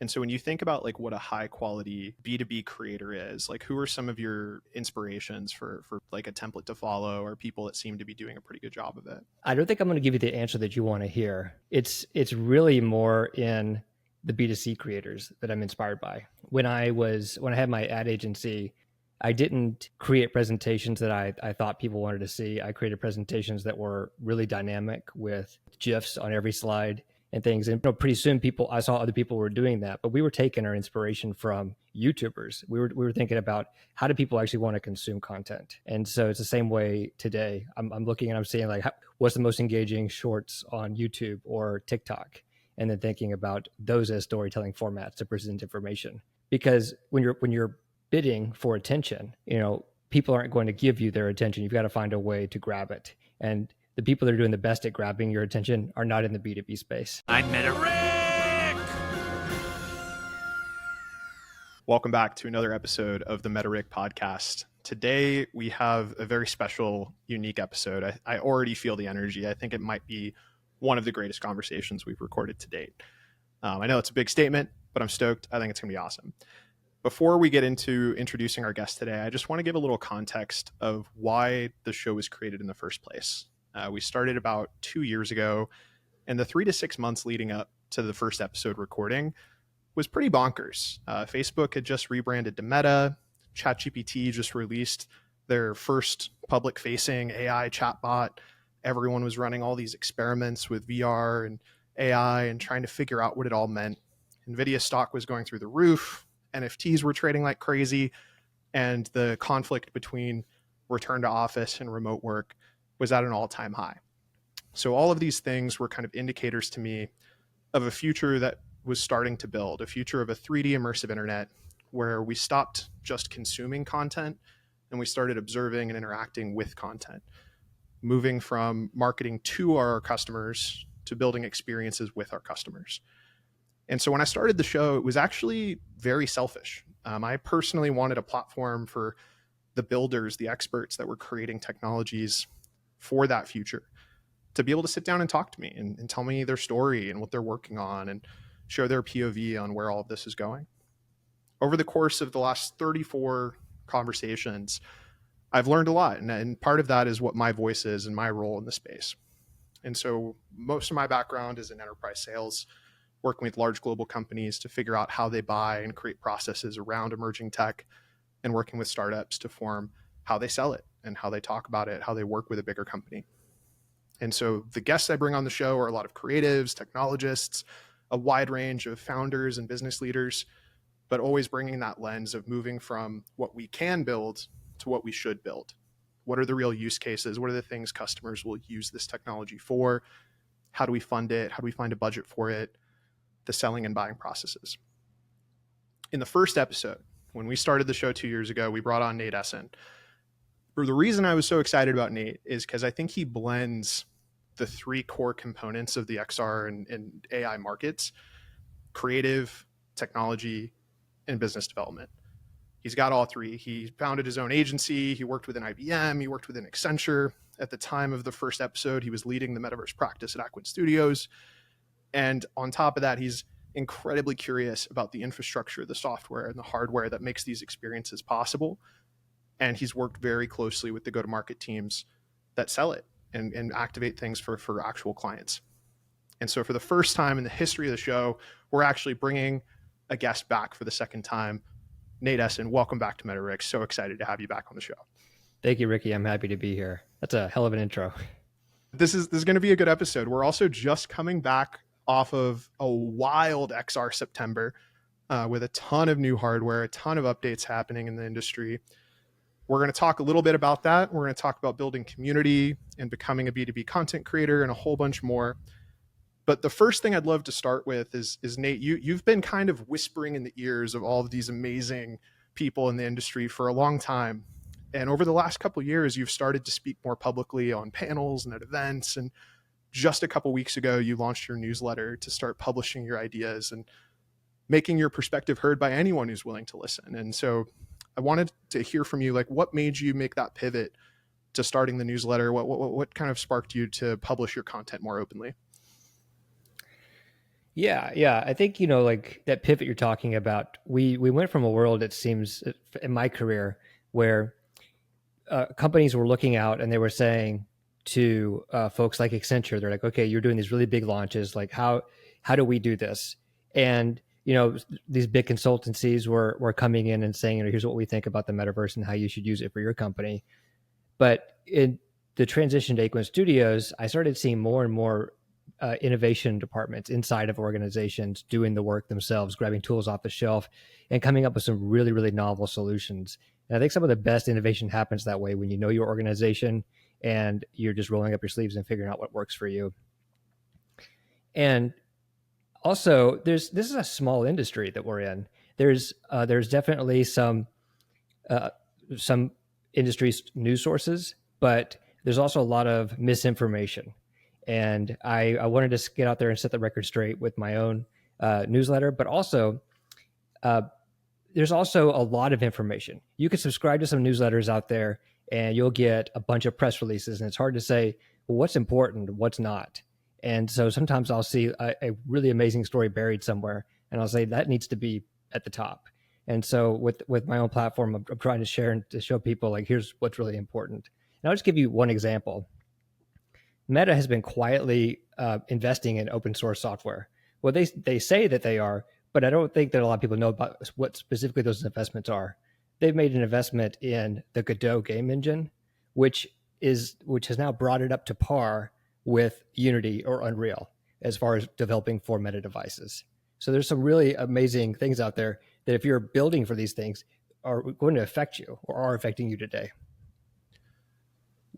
And so when you think about like what a high quality B2B creator is, like who are some of your inspirations for like a template to follow or people that seem to be doing a pretty good job of it? I don't think I'm going to give you the answer that you want to hear. It's really more in the B2C creators that I'm inspired by. When I had my ad agency, I didn't create presentations that I thought people wanted to see. I created presentations that were really dynamic with GIFs on every slide and things. And pretty soon I saw other people were doing that, but we were taking our inspiration from YouTubers. We were thinking about how do people actually want to consume content. And so it's the same way today. I'm looking and I'm seeing like, what's the most engaging shorts on YouTube or TikTok? And then thinking about those as storytelling formats to present information. Because when you're bidding for attention, people aren't going to give you their attention. You've got to find a way to grab it. And the people that are doing the best at grabbing your attention are not in the B2B space. I'm Meta Rick! Welcome back to another episode of the Meta Rick podcast. Today, we have a very special, unique episode. I already feel the energy. I think it might be one of the greatest conversations we've recorded to date. I know it's a big statement, but I'm stoked. I think it's going to be awesome. Before we get into introducing our guest today, I just want to give a little context of why the show was created in the first place. We started about 2 years ago, and the 3 to 6 months leading up to the first episode recording was pretty bonkers. Facebook had just rebranded to Meta. ChatGPT just released their first public-facing AI chatbot. Everyone was running all these experiments with VR and AI and trying to figure out what it all meant. NVIDIA stock was going through the roof. NFTs were trading like crazy. And the conflict between return to office and remote work was at an all-time high. So all of these things were kind of indicators to me of a future that was starting to build, a future of a 3D immersive internet where we stopped just consuming content and we started observing and interacting with content, moving from marketing to our customers to building experiences with our customers. And so when I started the show, it was actually very selfish. I personally wanted a platform for the builders, the experts that were creating technologies for that future, to be able to sit down and talk to me and tell me their story and what they're working on and share their POV on where all of this is going. Over the course of the last 34 conversations, I've learned a lot. And part of that is what my voice is and my role in the space. And so most of my background is in enterprise sales, working with large global companies to figure out how they buy and create processes around emerging tech, and working with startups to form how they sell it and how they talk about it, how they work with a bigger company. And so the guests I bring on the show are a lot of creatives, technologists, a wide range of founders and business leaders, but always bringing that lens of moving from what we can build to what we should build. What are the real use cases? What are the things customers will use this technology for? How do we fund it? How do we find a budget for it? The selling and buying processes. In the first episode, when we started the show 2 years ago, we brought on Nate Essin. The reason I was so excited about Nate is because I think he blends the 3 core components of the XR and AI markets: creative, technology, and business development. He's got all 3. He founded his own agency. He worked within IBM. He worked within Accenture. At the time of the first episode, he was leading the metaverse practice at Akwin Studios. And on top of that, he's incredibly curious about the infrastructure, the software, and the hardware that makes these experiences possible. And he's worked very closely with the go-to-market teams that sell it and activate things for actual clients. And so for the first time in the history of the show, we're actually bringing a guest back for the second time. Nate Essin, welcome back to Meta Rick. So excited to have you back on the show. Thank you, Ricky. I'm happy to be here. That's a hell of an intro. This is going to be a good episode. We're also just coming back off of a wild XR September with a ton of new hardware, a ton of updates happening in the industry. We're going to talk a little bit about that. We're going to talk about building community and becoming a B2B content creator and a whole bunch more. But the first thing I'd love to start with is Nate, you've been kind of whispering in the ears of all of these amazing people in the industry for a long time. And over the last couple of years, you've started to speak more publicly on panels and at events. And just a couple of weeks ago, you launched your newsletter to start publishing your ideas and making your perspective heard by anyone who's willing to listen. And so I wanted to hear from you, like, what made you make that pivot to starting the newsletter? What kind of sparked you to publish your content more openly? Yeah. I think, like that pivot you're talking about, we went from a world, it seems, in my career, where companies were looking out and they were saying to folks like Accenture, they're like, okay, you're doing these really big launches. Like, how do we do this? And these big consultancies were coming in and saying, here's what we think about the metaverse and how you should use it for your company. But in the transition to Acorn Studios, I started seeing more and more innovation departments inside of organizations doing the work themselves, grabbing tools off the shelf and coming up with some really, really novel solutions. And I think some of the best innovation happens that way when you know your organization and you're just rolling up your sleeves and figuring out what works for you. And also, this is a small industry that we're in. There's definitely some industry news sources, but there's also a lot of misinformation. And I wanted to get out there and set the record straight with my own newsletter, but also there's also a lot of information. You can subscribe to some newsletters out there and you'll get a bunch of press releases, and it's hard to say, well, what's important, what's not. And so sometimes I'll see a really amazing story buried somewhere and I'll say that needs to be at the top. And so with my own platform, I'm trying to share and to show people like, here's what's really important. And I'll just give you one example. Meta has been quietly investing in open source software. Well, they say that they are, but I don't think that a lot of people know about what specifically those investments are. They've made an investment in the Godot game engine, which has now brought it up to par with Unity or Unreal as far as developing for Meta devices. So there's some really amazing things out there that if you're building for these things are going to affect you or are affecting you today.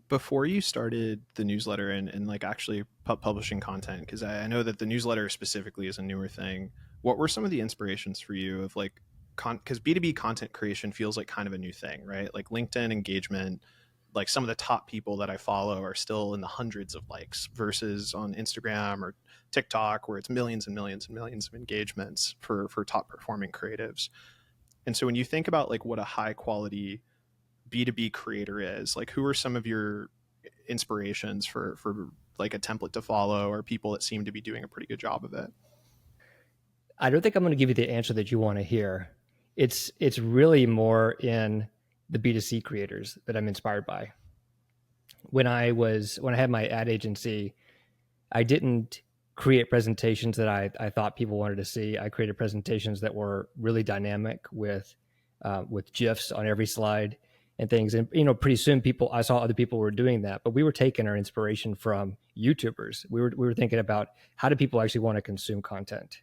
Before you started the newsletter and like actually publishing content, because I know that the newsletter specifically is a newer thing, what were some of the inspirations for you of like, because B2B content creation feels like kind of a new thing, right? Like LinkedIn engagement, like some of the top people that I follow are still in the hundreds of likes versus on Instagram or TikTok where it's millions and millions and millions of engagements for top performing creatives. And so when you think about like what a high quality B2B creator is, like who are some of your inspirations for like a template to follow or people that seem to be doing a pretty good job of it? I don't think I'm going to give you the answer that you want to hear. It's really more in the B2C creators that I'm inspired by. When I had my ad agency, I didn't create presentations that I thought people wanted to see. I created presentations that were really dynamic with GIFs on every slide and things. And pretty soon I saw other people were doing that, but we were taking our inspiration from YouTubers. We were thinking about how do people actually want to consume content.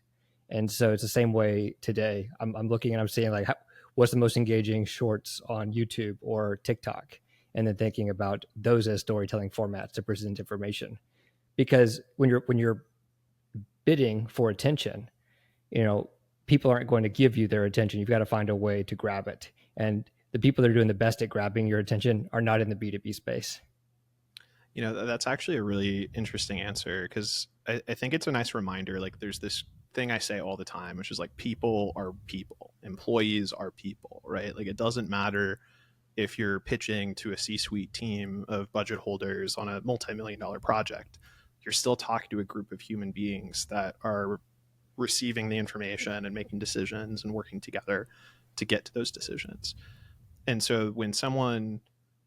And so it's the same way today. I'm looking and I'm seeing like what's the most engaging shorts on YouTube or TikTok, and then thinking about those as storytelling formats to present information. Because when you're bidding for attention, people aren't going to give you their attention. You've got to find a way to grab it. And the people that are doing the best at grabbing your attention are not in the B2B space. That's actually a really interesting answer because I think it's a nice reminder. Like there's this thing I say all the time, which is like people are people, employees are people, right? Like it doesn't matter if you're pitching to a C-suite team of budget holders on a multi-million-dollar project, you're still talking to a group of human beings that are receiving the information and making decisions and working together to get to those decisions. And so when someone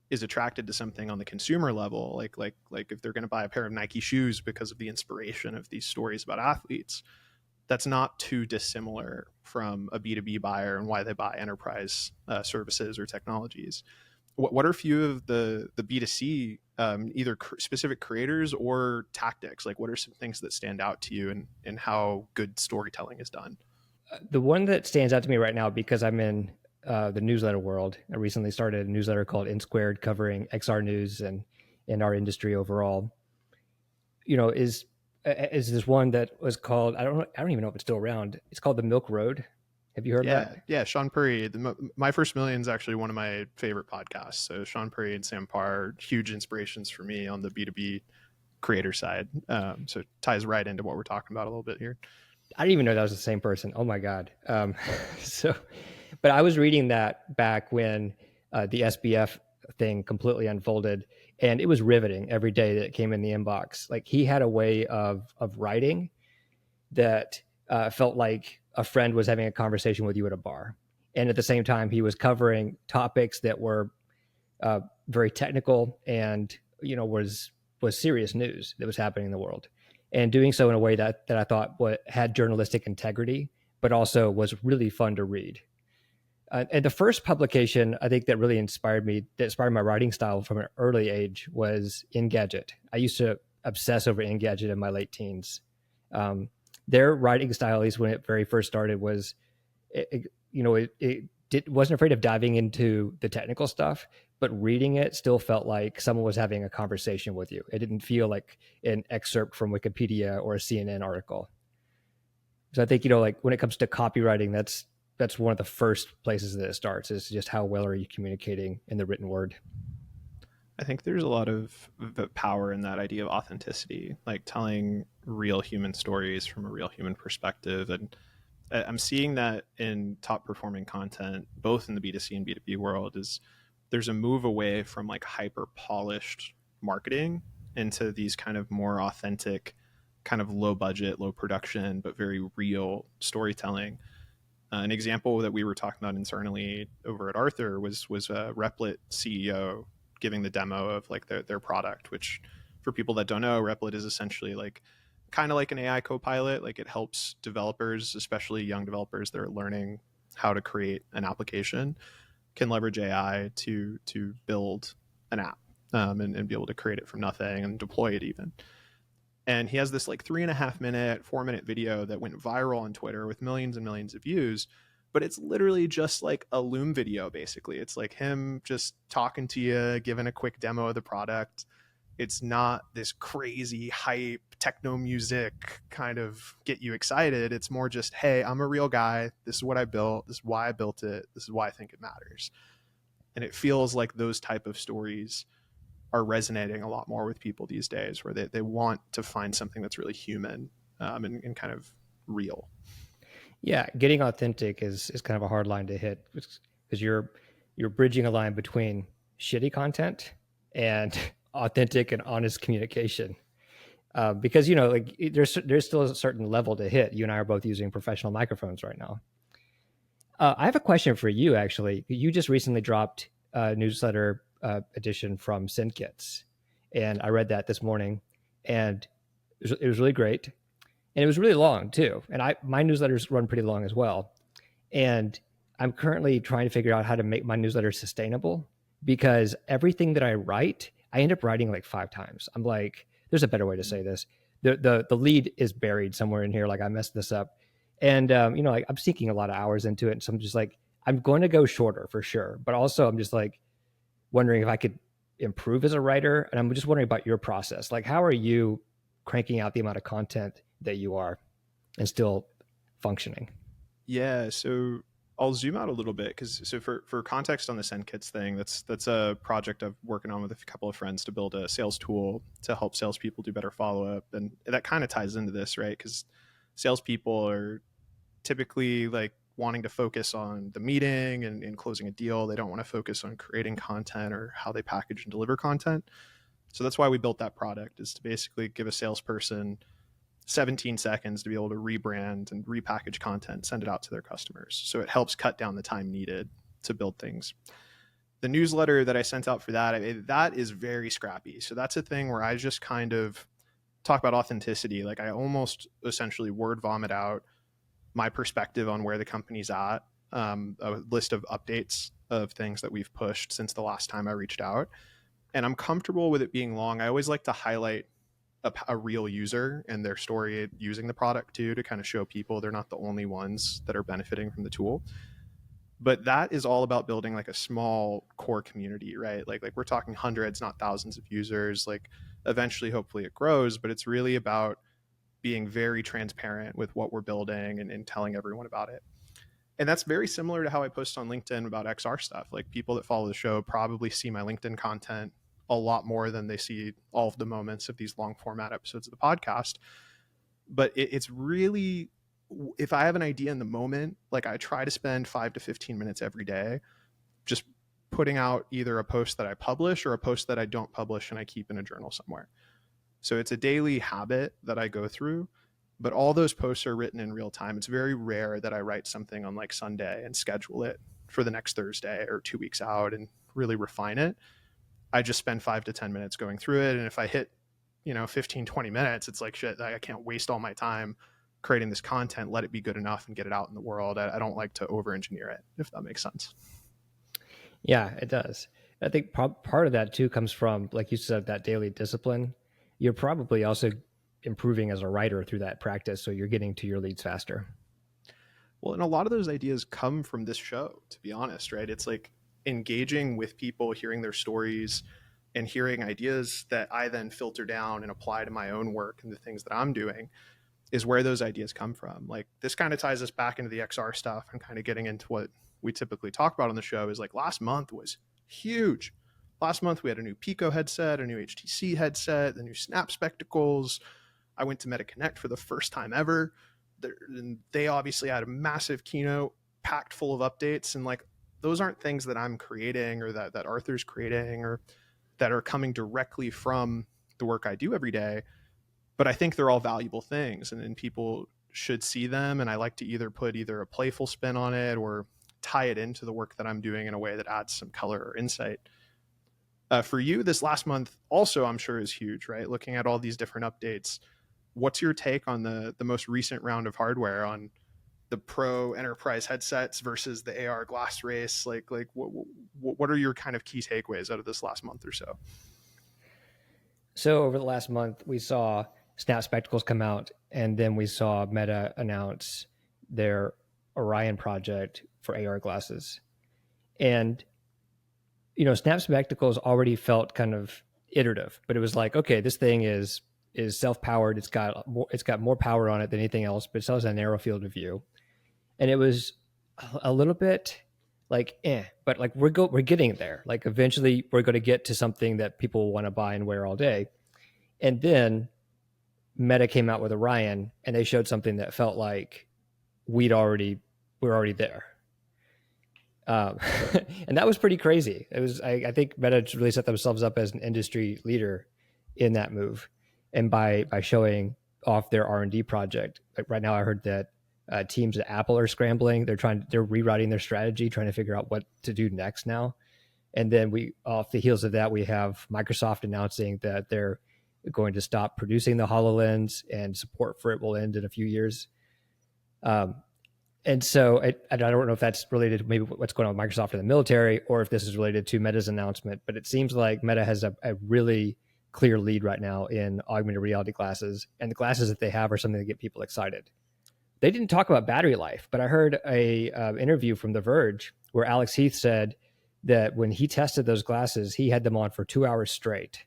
is attracted to something on the consumer level, like if they're going to buy a pair of Nike shoes because of the inspiration of these stories about athletes, that's not too dissimilar from a B2B buyer and why they buy enterprise services or technologies. What are a few of the B2C either specific creators or tactics? Like what are some things that stand out to you and how good storytelling is done? The one that stands out to me right now, because I'm in the newsletter world, I recently started a newsletter called N Squared covering XR news and in our industry overall, is this one that was called, I don't even know if it's still around. It's called The Milk Road. Have you heard of that? Yeah. Sean Puri, My First Million is actually one of my favorite podcasts. So Sean Puri and Sam Parr, huge inspirations for me on the B2B creator side. So it ties right into what we're talking about a little bit here. I didn't even know that was the same person. Oh my God. But I was reading that back when the SBF thing completely unfolded, and it was riveting every day that it came in the inbox. Like he had a way of writing that felt like a friend was having a conversation with you at a bar. And at the same time, he was covering topics that were very technical and, was serious news that was happening in the world, and doing so in a way that I thought had journalistic integrity, but also was really fun to read. And the first publication I think that really inspired my writing style from an early age was Engadget. I used to obsess over Engadget in my late teens. Their writing style, at least when it very first started, was, wasn't afraid of diving into the technical stuff, but reading it still felt like someone was having a conversation with you. It didn't feel like an excerpt from Wikipedia or a CNN article. So I think, like when it comes to copywriting, that's one of the first places that it starts, is just how well are you communicating in the written word. I think there's a lot of power in that idea of authenticity, like telling real human stories from a real human perspective. And I'm seeing that in top performing content, both in the B2C and B2B world, is there's a move away from like hyper polished marketing into these kind of more authentic, kind of low budget, low production, but very real storytelling. An example that we were talking about internally over at Arthur was a Replit CEO giving the demo of like their product, which for people that don't know, Replit is essentially like kind of like an AI co-pilot. Like it helps developers, especially young developers that are learning how to create an application, can leverage AI to build an app, and be able to create it from nothing and deploy it even. And he has this like 3.5 minute, 4 minute video that went viral on Twitter with millions and millions of views. But it's literally just like a Loom video, basically. It's like him just talking to you, giving a quick demo of the product. It's not this crazy hype techno music kind of get you excited. It's more just, hey, I'm a real guy. This is what I built. This is why I built it. This is why I think it matters. And it feels like those type of stories are resonating a lot more with people these days, where they want to find something that's really human, and kind of real. Yeah, getting authentic is kind of a hard line to hit, because you're bridging a line between shitty content and authentic and honest communication. Because like there's still a certain level to hit. You and I are both using professional microphones right now. I have a question for you, actually. You just recently dropped a newsletter edition from SendKits, and I read that this morning, and it was really great, and it was really long too. And my newsletters run pretty long as well, and I'm currently trying to figure out how to make my newsletter sustainable, because everything that I write, I end up writing like 5 times. I'm like, there's a better way to say this. The lead is buried somewhere in here. Like I messed this up. And, like I'm sinking a lot of hours into it. And so I'm just like, I'm going to go shorter for sure. But also I'm just like wondering if I could improve as a writer. And I'm just wondering about your process. Like, how are you cranking out the amount of content that you are and still functioning? Yeah. So I'll zoom out a little bit, because for context on the SendKits thing, that's a project I'm working on with a couple of friends to build a sales tool to help salespeople do better follow-up. And that kind of ties into this, right? Because salespeople are typically like wanting to focus on the meeting and closing a deal. They don't want to focus on creating content or how they package and deliver content. So that's why we built that product, is to basically give a salesperson 17 seconds to be able to rebrand and repackage content, send it out to their customers. So it helps cut down the time needed to build things. The newsletter that I sent out for that is very scrappy. So that's a thing where I just kind of talk about authenticity. Like I almost essentially word vomit out my perspective on where the company's at, a list of updates of things that we've pushed since the last time I reached out. And I'm comfortable with it being long. I always like to highlight a real user and their story using the product too, to kind of show people they're not the only ones that are benefiting from the tool. But that is all about building like a small core community, right? Like we're talking hundreds, not thousands of users. Like eventually, hopefully it grows, but it's really about being very transparent with what we're building and telling everyone about it. And that's very similar to how I post on LinkedIn about XR stuff. Like people that follow the show probably see my LinkedIn content a lot more than they see all of the moments of these long format episodes of the podcast. But it's really, if I have an idea in the moment, like I try to spend 5 to 15 minutes every day just putting out either a post that I publish or a post that I don't publish and I keep in a journal somewhere. So it's a daily habit that I go through. but all those posts are written in real time. It's very rare that I write something on like Sunday and schedule it for the next Thursday or 2 weeks out and really refine it. I just spend 5 to 10 minutes going through it. And if I hit, 15, 20 minutes, it's like, shit, I can't waste all my time creating this content. Let it be good enough and get it out in the world. I don't like to over engineer it, if that makes sense. Yeah, it does. I think part of that too comes from, like you said, that daily discipline. You're probably also improving as a writer through that practice, so you're getting to your leads faster. Well, and a lot of those ideas come from this show, to be honest, right? It's like engaging with people, hearing their stories, and hearing ideas that I then filter down and apply to my own work and the things that I'm doing is where those ideas come from. Like this kind of ties us back into the XR stuff and kind of getting into what we typically talk about on the show is like last month was huge. Last month we had a new Pico headset, a new HTC headset, the new Snap spectacles. I went to MetaConnect for the first time ever. They obviously had a massive keynote packed full of updates, and like those aren't things that I'm creating or that Arthur's creating or that are coming directly from the work I do every day. But I think they're all valuable things, and people should see them. And I like to either put a playful spin on it or tie it into the work that I'm doing in a way that adds some color or insight. For you, this last month also, I'm sure, is huge, right? Looking at all these different updates. What's your take on the most recent round of hardware on the pro enterprise headsets versus the AR glass race? Like what are your kind of key takeaways out of this last month or so? So over the last month, we saw Snap spectacles come out, and then we saw Meta announce their Orion project for AR glasses. And Snap spectacles already felt kind of iterative, but it was like, okay, this thing is self-powered. It's got more power on it than anything else, but it still has a narrow field of view. And it was a little bit like, but like we're getting there. Like eventually we're going to get to something that people want to buy and wear all day. And then Meta came out with Orion, and they showed something that felt like we're already there. And that was pretty crazy. It was, I think Meta really set themselves up as an industry leader in that move. And by showing off their R&D project, like right now I heard that teams at Apple are scrambling. They're rewriting their strategy, trying to figure out what to do next now. And then off the heels of that, we have Microsoft announcing that they're going to stop producing the HoloLens and support for it will end in a few years. And so I don't know if that's related to maybe what's going on with Microsoft in the military or if this is related to Meta's announcement, but it seems like Meta has a really clear lead right now in augmented reality glasses, and the glasses that they have are something that get people excited. They didn't talk about battery life, but I heard a interview from The Verge where Alex Heath said that when he tested those glasses, he had them on for 2 hours straight.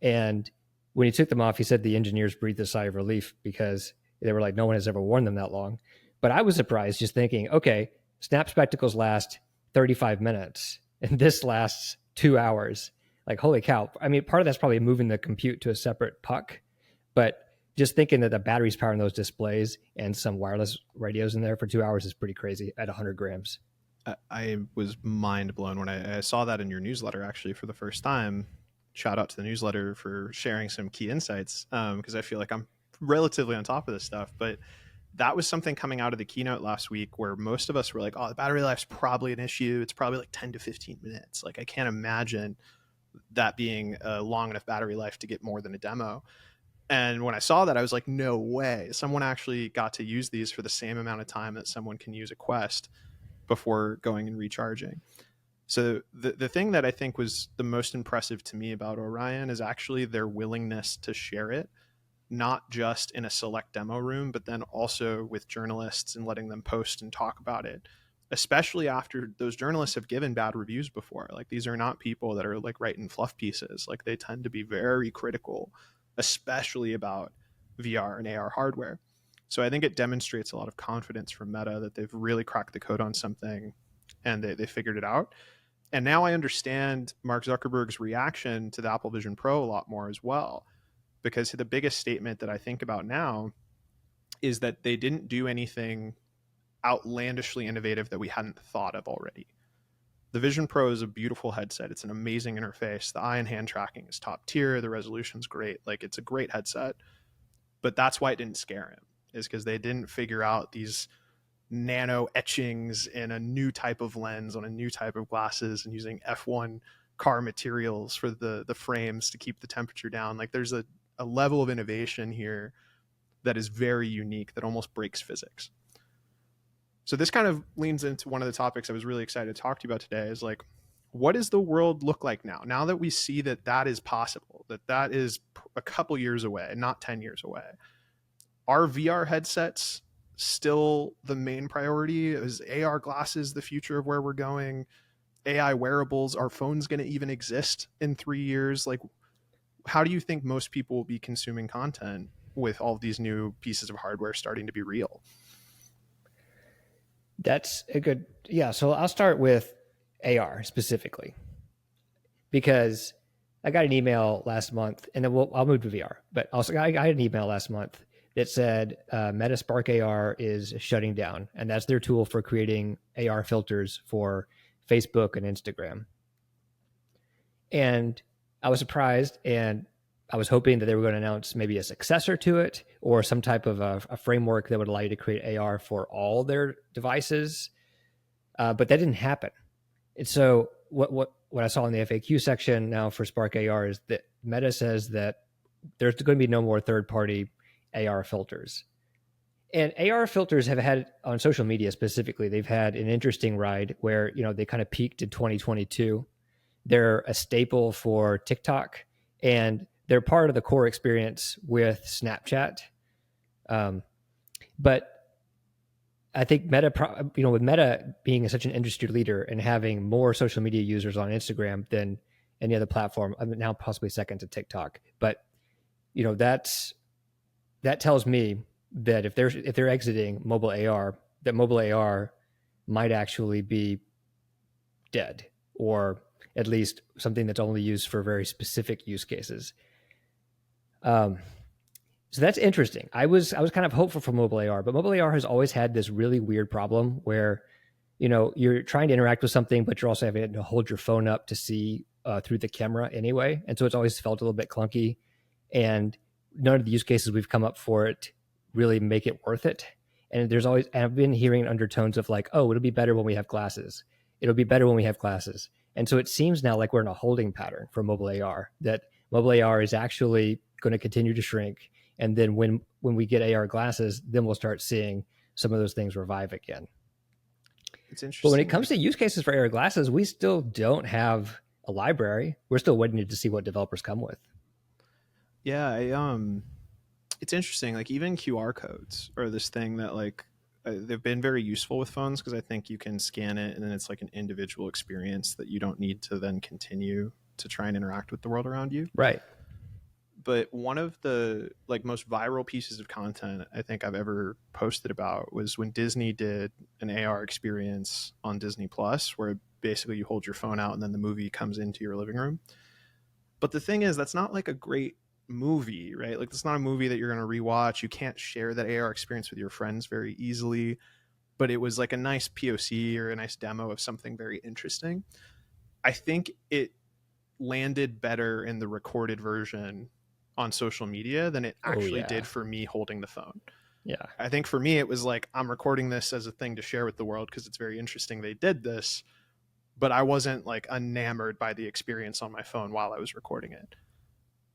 And when he took them off, he said the engineers breathed a sigh of relief because they were like, no one has ever worn them that long. But I was surprised just thinking, okay, Snap spectacles last 35 minutes and this lasts 2 hours. Like, holy cow. I mean, part of that's probably moving the compute to a separate puck, but just thinking that the battery's powering those displays and some wireless radios in there for 2 hours is pretty crazy at 100 grams. I was mind blown when I saw that in your newsletter, actually, for the first time. Shout out to the newsletter for sharing some key insights, because I feel like I'm relatively on top of this stuff. But that was something coming out of the keynote last week where most of us were like, oh, the battery life's probably an issue. It's probably like 10 to 15 minutes. Like I can't imagine that being a long enough battery life to get more than a demo. And when I saw that, I was like, no way. Someone actually got to use these for the same amount of time that someone can use a Quest before going and recharging. So the thing that I think was the most impressive to me about Orion is actually their willingness to share it, not just in a select demo room, but then also with journalists and letting them post and talk about it, especially after those journalists have given bad reviews before. Like these are not people that are like writing fluff pieces. Like they tend to be very critical, especially about VR and AR hardware. So I think it demonstrates a lot of confidence from Meta that they've really cracked the code on something and they figured it out. And now I understand Mark Zuckerberg's reaction to the Apple Vision Pro a lot more as well, because the biggest statement that I think about now is that they didn't do anything outlandishly innovative that we hadn't thought of already. The Vision Pro is a beautiful headset. It's an amazing interface. The eye and hand tracking is top tier. The resolution's great. Like it's a great headset. but that's why it didn't scare him, is because they didn't figure out these nano etchings in a new type of lens on a new type of glasses and using F1 car materials for the frames to keep the temperature down. Like there's a level of innovation here that is very unique, that almost breaks physics. So this kind of leans into one of the topics I was really excited to talk to you about today, is like, what does the world look like now that we see that that is possible, that is a couple years away, not 10 years away? Are VR headsets still the main priority? Is AR glasses the future of where we're going? AI wearables, are phones going to even exist in 3 years? Like, how do you think most people will be consuming content with all of these new pieces of hardware starting to be real? That's a good, yeah. So I'll start with AR specifically, because I got an email last month, and then I'll move to VR. But also, I got an email last month that said Meta Spark AR is shutting down, and that's their tool for creating AR filters for Facebook and Instagram. And I was surprised, and I was hoping that they were going to announce maybe a successor to it, or some type of a framework that would allow you to create AR for all their devices. But that didn't happen. And so what I saw in the FAQ section now for Spark AR is that Meta says that there's going to be no more third-party AR filters. And AR filters have had, on social media specifically, they've had an interesting ride where, they kind of peaked in 2022. They're a staple for TikTok, and they're part of the core experience with Snapchat. But I think Meta, with Meta being such an industry leader and having more social media users on Instagram than any other platform, I mean, now possibly second to TikTok. But that tells me that if they're exiting mobile AR, that mobile AR might actually be dead, or at least something that's only used for very specific use cases. So that's interesting. I was kind of hopeful for mobile AR, but mobile AR has always had this really weird problem where, you're trying to interact with something, but you're also having to hold your phone up to see through the camera anyway. And so it's always felt a little bit clunky, and none of the use cases we've come up for it really make it worth it. And I've been hearing undertones of like, oh, it'll be better when we have glasses. It'll be better when we have glasses. And so it seems now like we're in a holding pattern for mobile AR, that mobile AR is actually going to continue to shrink. And then when we get AR glasses, then we'll start seeing some of those things revive again. It's interesting. But when it comes to use cases for AR glasses, we still don't have a library. We're still waiting to see what developers come with. Yeah, it's interesting. Like even QR codes are this thing that like they've been very useful with phones, because I think you can scan it and then it's like an individual experience that you don't need to then continue to try and interact with the world around you. Right. But one of the like most viral pieces of content I think I've ever posted about was when Disney did an AR experience on Disney Plus, where basically you hold your phone out and then the movie comes into your living room. But the thing is, that's not like a great movie, right? Like, it's not a movie that you're going to rewatch. You can't share that AR experience with your friends very easily. But it was like a nice POC or a nice demo of something very interesting. I think it landed better in the recorded version on social media than it actually did for me holding the phone. Yeah. I think for me, it was like, I'm recording this as a thing to share with the world because it's very interesting they did this, but I wasn't like enamored by the experience on my phone while I was recording it.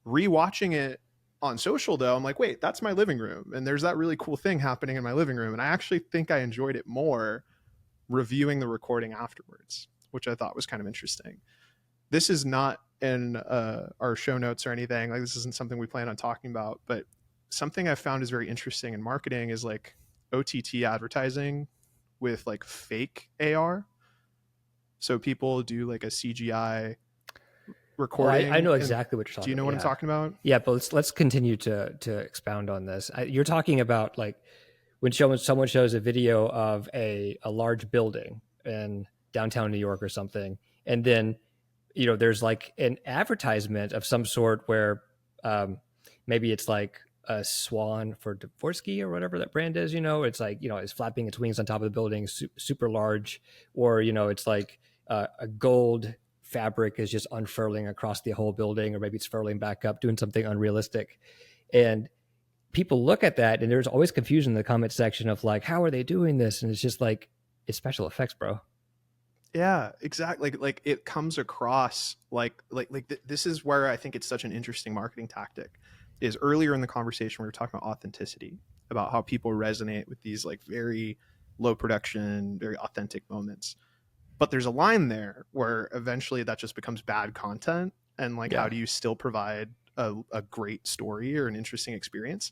Rewatching it on social though, I'm like, wait, that's my living room. And there's that really cool thing happening in my living room. And I actually think I enjoyed it more reviewing the recording afterwards, which I thought was kind of interesting. This is not in our show notes or anything. Like, this isn't something we plan on talking about, but something I've found is very interesting in marketing is like OTT advertising with like fake AR. So people do like a CGI recording. Well, I know exactly what you're talking about. Do you know what I'm talking about? Yeah, but let's continue to expound on this. You're talking about like when someone shows a video of a large building in downtown New York or something, and then there's like an advertisement of some sort where maybe it's like a swan for Dvorsky or whatever that brand is, it's like, it's flapping its wings on top of the building, super large, or, it's like a gold fabric is just unfurling across the whole building, or maybe it's furling back up, doing something unrealistic. And people look at that and there's always confusion in the comment section of like, how are they doing this? And it's just like, it's special effects, bro. Yeah, exactly. Like it comes across this is where I think it's such an interesting marketing tactic. Is earlier in the conversation we were talking about authenticity, about how people resonate with these like very low production, very authentic moments. But there's a line there where eventually that just becomes bad content, and like how Yeah. do you still provide a great story or an interesting experience?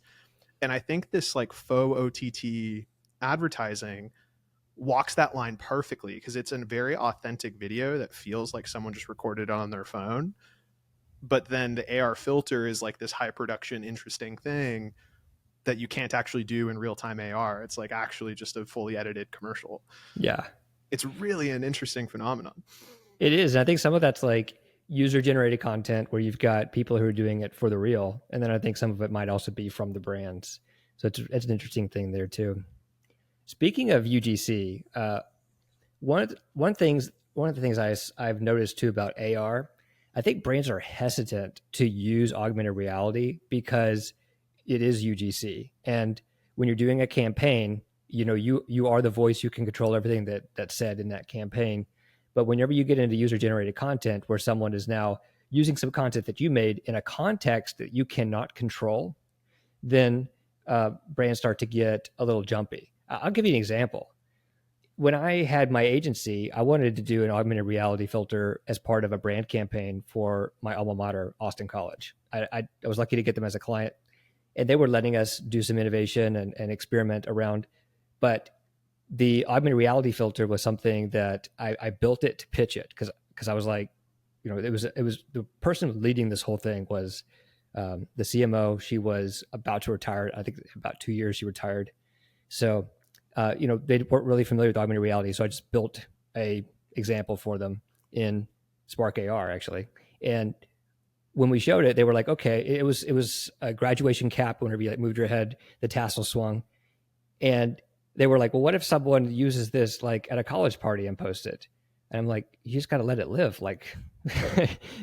And I think this like faux OTT advertising walks that line perfectly because it's a very authentic video that feels like someone just recorded it on their phone. But then the AR filter is like this high production, interesting thing that you can't actually do in real time AR. It's like actually just a fully edited commercial. Yeah. It's really an interesting phenomenon. It is. And I think some of that's like user generated content where you've got people who are doing it for the real. And then I think some of it might also be from the brands. So it's an interesting thing there too. Speaking of UGC, one of the things I've noticed too about AR, I think brands are hesitant to use augmented reality because it is UGC, and when you're doing a campaign, you are the voice. You can control everything that's said in that campaign. But whenever you get into user generated content, where someone is now using some content that you made in a context that you cannot control, then brands start to get a little jumpy. I'll give you an example. When I had my agency, I wanted to do an augmented reality filter as part of a brand campaign for my alma mater, Austin College. I was lucky to get them as a client, and they were letting us do some innovation and experiment around. But the augmented reality filter was something that I built it to pitch it because I was like, it was the person leading this whole thing was the CMO. She was about to retire. I think about 2 years she retired. So they weren't really familiar with augmented reality. So I just built a example for them in Spark AR actually. And when we showed it, they were like, okay, it was a graduation cap. Whenever you like moved your head, the tassel swung. And they were like, well, what if someone uses this like at a college party and posts it? And I'm like, you just got to let it live. Like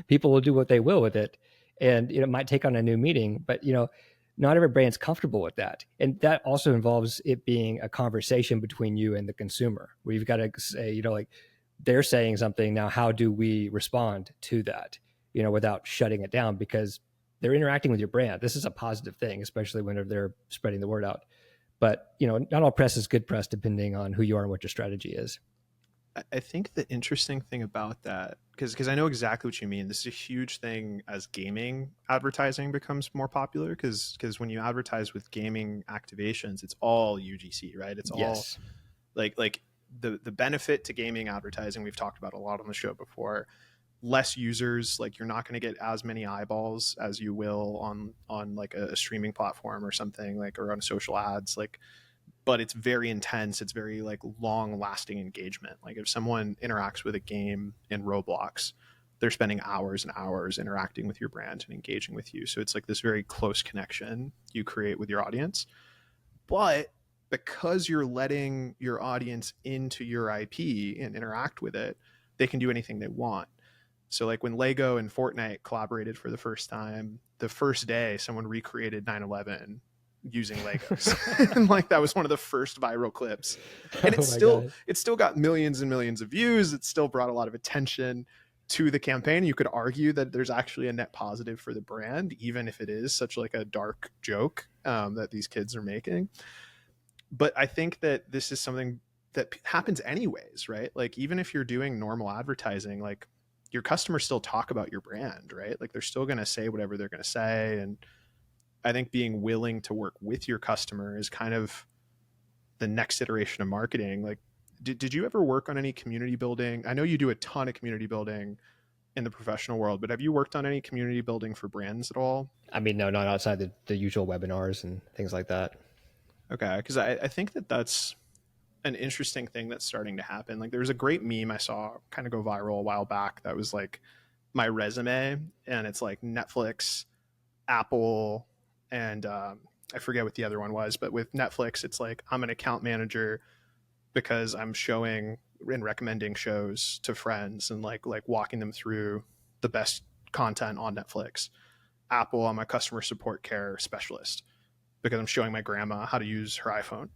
people will do what they will with it. And it might take on a new meaning, but not every brand's comfortable with that. And that also involves it being a conversation between you and the consumer, where you've got to say, like they're saying something. Now, how do we respond to that, without shutting it down? Because they're interacting with your brand. This is a positive thing, especially whenever they're spreading the word out. But, not all press is good press, depending on who you are and what your strategy is. I think the interesting thing about that, because I know exactly what you mean. This is a huge thing as gaming advertising becomes more popular. Because when you advertise with gaming activations, it's all UGC, right? It's all Yes. like the benefit to gaming advertising we've talked about a lot on the show before. Less users, like you're not going to get as many eyeballs as you will on like a streaming platform or something, like, or on social ads, like, but it's very intense. It's very like long lasting engagement. Like if someone interacts with a game in Roblox, they're spending hours and hours interacting with your brand and engaging with you. So it's like this very close connection you create with your audience. But because you're letting your audience into your IP and interact with it, they can do anything they want. So like when Lego and Fortnite collaborated for the first time, the first day someone recreated 9/11 using Legos. And like that was one of the first viral clips. And it's still got millions and millions of views. It still brought a lot of attention to the campaign. You could argue that there's actually a net positive for the brand, even if it is such like a dark joke that these kids are making. But I think that this is something that happens anyways, right? Like even if you're doing normal advertising, like your customers still talk about your brand, right? Like they're still going to say whatever they're going to say. And I think being willing to work with your customer is kind of the next iteration of marketing. Like, did you ever work on any community building? I know you do a ton of community building in the professional world, but have you worked on any community building for brands at all? I mean, no, not outside the usual webinars and things like that. Okay. Because I think that that's an interesting thing that's starting to happen. Like there was a great meme I saw kind of go viral a while back that was like my resume, and it's like Netflix, Apple, and I forget what the other one was, but with Netflix, it's like I'm an account manager because I'm showing and recommending shows to friends and like walking them through the best content on Netflix. Apple, I'm a customer support care specialist. because I'm showing my grandma how to use her iPhone.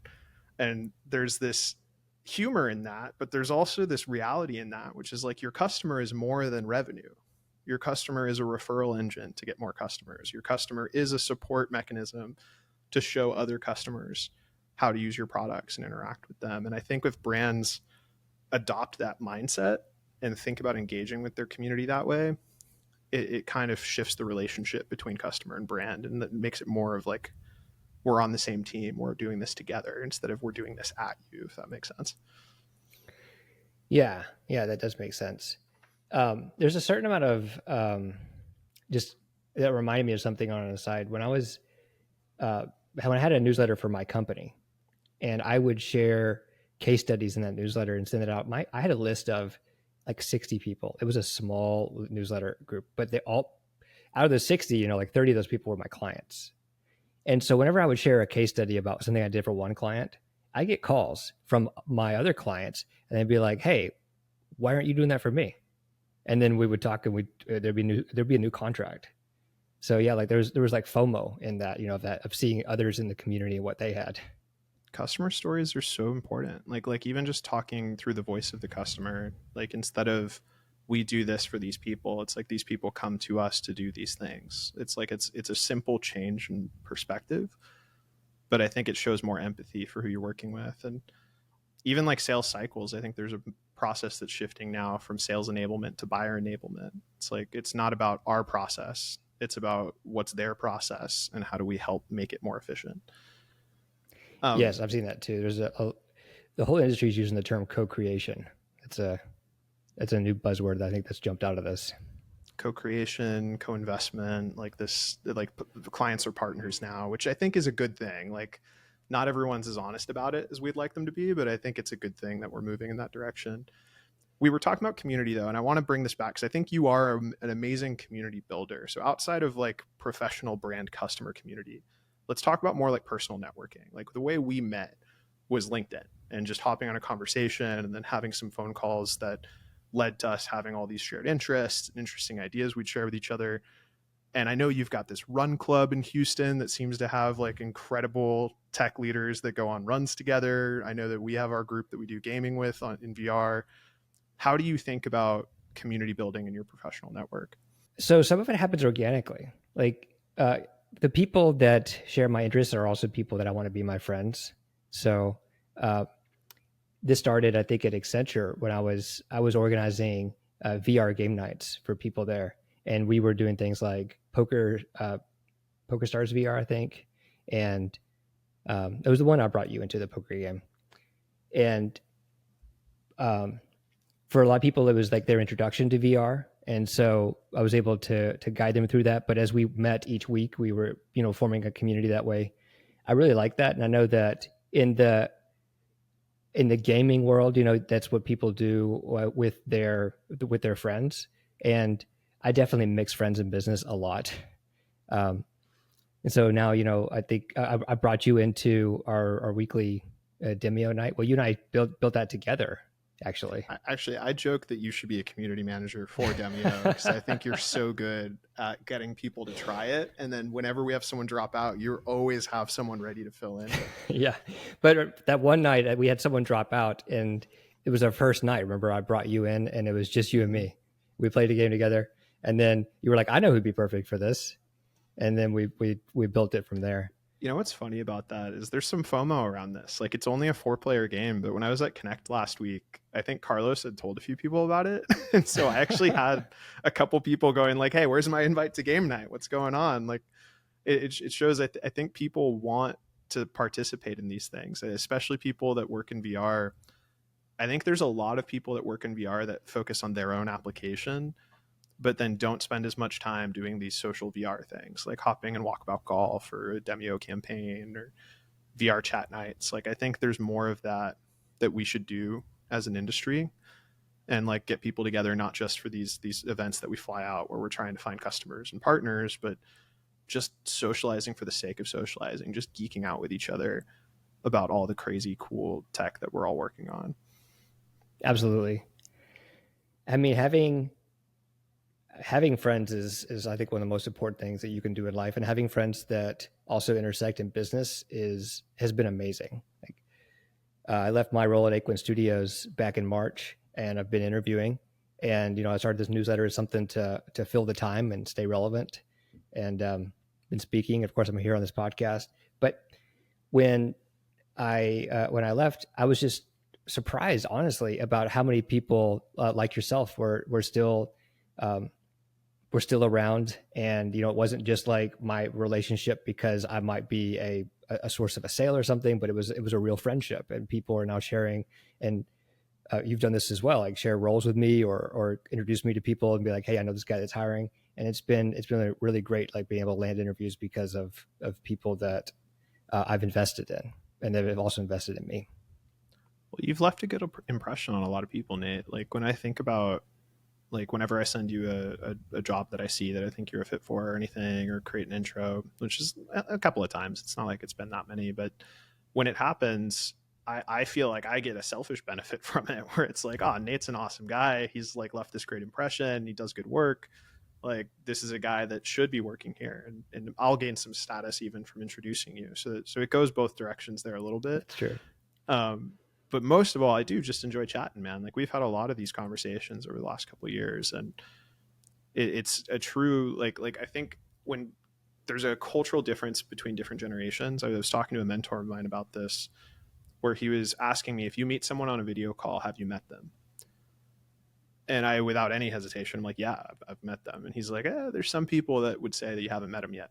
And there's this humor in that, but there's also this reality in that, which is like your customer is more than revenue. Your customer is a referral engine to get more customers. Your customer is a support mechanism to show other customers how to use your products and interact with them. And I think if brands adopt that mindset and think about engaging with their community that way, it kind of shifts the relationship between customer and brand, and that makes it more of like, we're on the same team, we're doing this together instead of we're doing this at you, if that makes sense. Yeah, that does make sense. There's a certain amount of just that reminded me of something on an aside. When I had a newsletter for my company, and I would share case studies in that newsletter and send it out. I had a list of like 60 people. It was a small newsletter group, but they all, out of the 60, like 30 of those people were my clients. And so whenever I would share a case study about something I did for one client, I get calls from my other clients, and they'd be like, "Hey, why aren't you doing that for me?" And then we would talk, and there'd be a new contract. So yeah, like there was like FOMO in that, of seeing others in the community and what they had. Customer stories are so important. Like even just talking through the voice of the customer, like instead of we do this for these people, it's like these people come to us to do these things. It's like it's a simple change in perspective, but I think it shows more empathy for who you're working with. And even like sales cycles, I think there's a process that's shifting now from sales enablement to buyer enablement. It's like it's not about our process, it's about what's their process and how do we help make it more efficient. Yes, I've seen that too. There's the whole industry is using the term co-creation. It's a new buzzword that I think that's jumped out of this. Co-creation, co-investment, like this, like clients are partners now, which I think is a good thing. Like not everyone's as honest about it as we'd like them to be, but I think it's a good thing that we're moving in that direction. We were talking about community though, and I want to bring this back because I think you are an amazing community builder. So outside of like professional brand customer community, let's talk about more like personal networking. Like the way we met was LinkedIn and just hopping on a conversation and then having some phone calls that led to us having all these shared interests and interesting ideas we'd share with each other. And I know you've got this run club in Houston that seems to have like incredible tech leaders that go on runs together. I know that we have our group that we do gaming with in VR. How do you think about community building in your professional network? So some of it happens organically. Like the people that share my interests are also people that I want to be my friends. So this started, I think, at Accenture when I was organizing VR game nights for people there, and we were doing things like Poker Stars VR, I think, and it was the one I brought you into, the poker game. And for a lot of people, it was like their introduction to VR. And so I was able to guide them through that. But as we met each week, we were, forming a community that way. I really like that. And I know that in the gaming world, that's what people do with their friends. And I definitely mix friends and business a lot. And so now, I think I brought you into our weekly Demio night. Well, you and I built that together. Actually, I joke that you should be a community manager for Demio because I think you're so good at getting people to try it. And then whenever we have someone drop out, you always have someone ready to fill in. Yeah. But that one night we had someone drop out, and it was our first night. Remember, I brought you in, and it was just you and me. We played a game together, and then you were like, I know who'd be perfect for this. And then we built it from there. You know what's funny about that is there's some FOMO around this. Like it's only a 4-player game, but when I was at Connect last week, I think Carlos had told a few people about it. And so I actually had a couple people going like, hey, where's my invite to game night? What's going on? Like it shows I think people want to participate in these things, especially people that work in VR. I think there's a lot of people that work in VR that focus on their own application, but then don't spend as much time doing these social VR things like hopping and walkabout golf or a Demio campaign or VR chat nights. Like I think there's more of that we should do as an industry and like get people together, not just for these events that we fly out where we're trying to find customers and partners, but just socializing for the sake of socializing, just geeking out with each other about all the crazy cool tech that we're all working on. Absolutely. I mean, having having friends is I think one of the most important things that you can do in life, and having friends that also intersect in business has been amazing. Like, I left my role at Aquin Studios back in March, and I've been interviewing, and I started this newsletter as something to fill the time and stay relevant, and been speaking. Of course, I'm here on this podcast, but when when I left, I was just surprised, honestly, about how many people like yourself were still were still around. And it wasn't just like my relationship because I might be a source of a sale or something, but it was a real friendship, and people are now sharing. And you've done this as well, like share roles with me or introduce me to people and be like, hey, I know this guy that's hiring. And it's been really great, like being able to land interviews because of people that I've invested in, and they've also invested in me. Well, you've left a good impression on a lot of people, Nate. Like when I think about, like whenever I send you a job that I see that I think you're a fit for or anything, or create an intro, which is a couple of times, it's not like it's been that many, but when it happens, I feel like I get a selfish benefit from it, where it's like, oh, Nate's an awesome guy. He's like left this great impression. He does good work. Like this is a guy that should be working here, and I'll gain some status even from introducing you. So it goes both directions there a little bit. That's true. But most of all, I do just enjoy chatting, man. Like we've had a lot of these conversations over the last couple of years, and it's a true like I think when there's a cultural difference between different generations. I was talking to a mentor of mine about this, where he was asking me, if you meet someone on a video call, have you met them? And I, without any hesitation, I'm like, yeah, I've met them. And he's like, there's some people that would say that you haven't met them yet.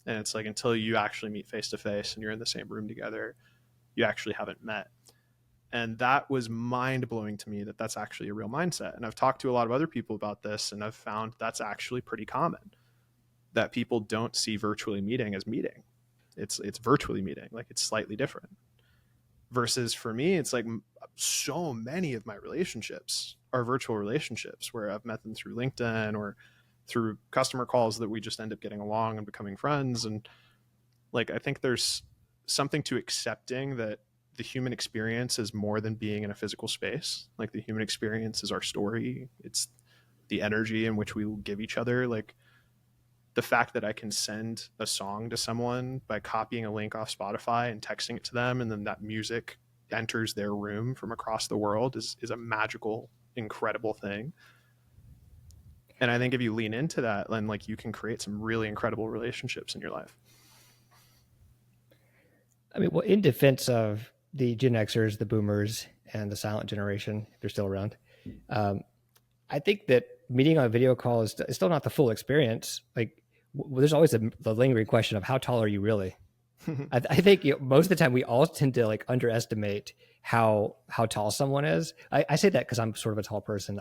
And it's like, until you actually meet face to face and you're in the same room together, you actually haven't met. And that was mind blowing to me, that that's actually a real mindset. And I've talked to a lot of other people about this, and I've found that's actually pretty common, that people don't see virtually meeting as meeting. It's virtually meeting, like it's slightly different. Versus for me, it's like so many of my relationships are virtual relationships, where I've met them through LinkedIn or through customer calls that we just end up getting along and becoming friends. And like, I think there's something to accepting that the human experience is more than being in a physical space. Like the human experience is our story. It's the energy in which we give each other. Like the fact that I can send a song to someone by copying a link off Spotify and texting it to them, and then that music enters their room from across the world is a magical, incredible thing. And I think if you lean into that, then like you can create some really incredible relationships in your life. I mean, well, in defense of the Gen Xers, the Boomers, and the silent generation, if they're still around, I think that meeting on a video call is still not the full experience. Like, there's always the lingering question of how tall are you really? I think most of the time we all tend to like underestimate how tall someone is. I say that because I'm sort of a tall person.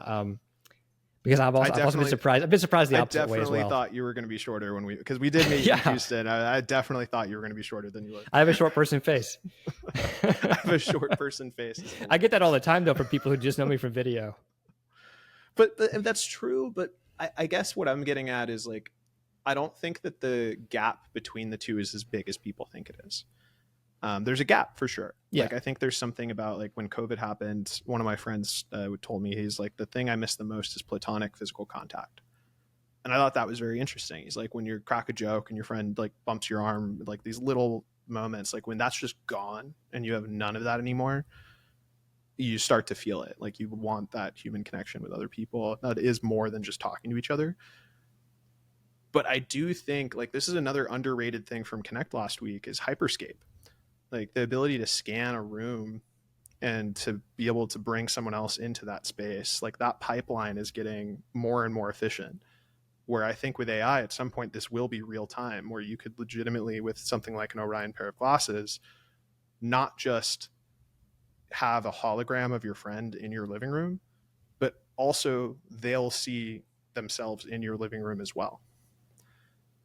Because I've also been surprised. I've been surprised the opposite way as well. I definitely thought you were going to be shorter because we did meet in Houston. I definitely thought you were going to be shorter than you look. I have a short person face. I have a short person face. I get that all the time though from people who just know me from video. But that's true. But I guess what I'm getting at is like, I don't think that the gap between the two is as big as people think it is. There's a gap for sure. Yeah. Like I think there's something about like when COVID happened, one of my friends told me, he's like, the thing I miss the most is platonic physical contact. And I thought that was very interesting. He's like, when you crack a joke and your friend like bumps your arm, like these little moments, like when that's just gone and you have none of that anymore, you start to feel it. Like you want that human connection with other people that is more than just talking to each other. But I do think like this is another underrated thing from Connect last week is Hyperscape. Like the ability to scan a room and to be able to bring someone else into that space. Like that pipeline is getting more and more efficient, where I think with AI at some point, this will be real time, where you could legitimately, with something like an Orion pair of glasses, not just have a hologram of your friend in your living room, but also they'll see themselves in your living room as well.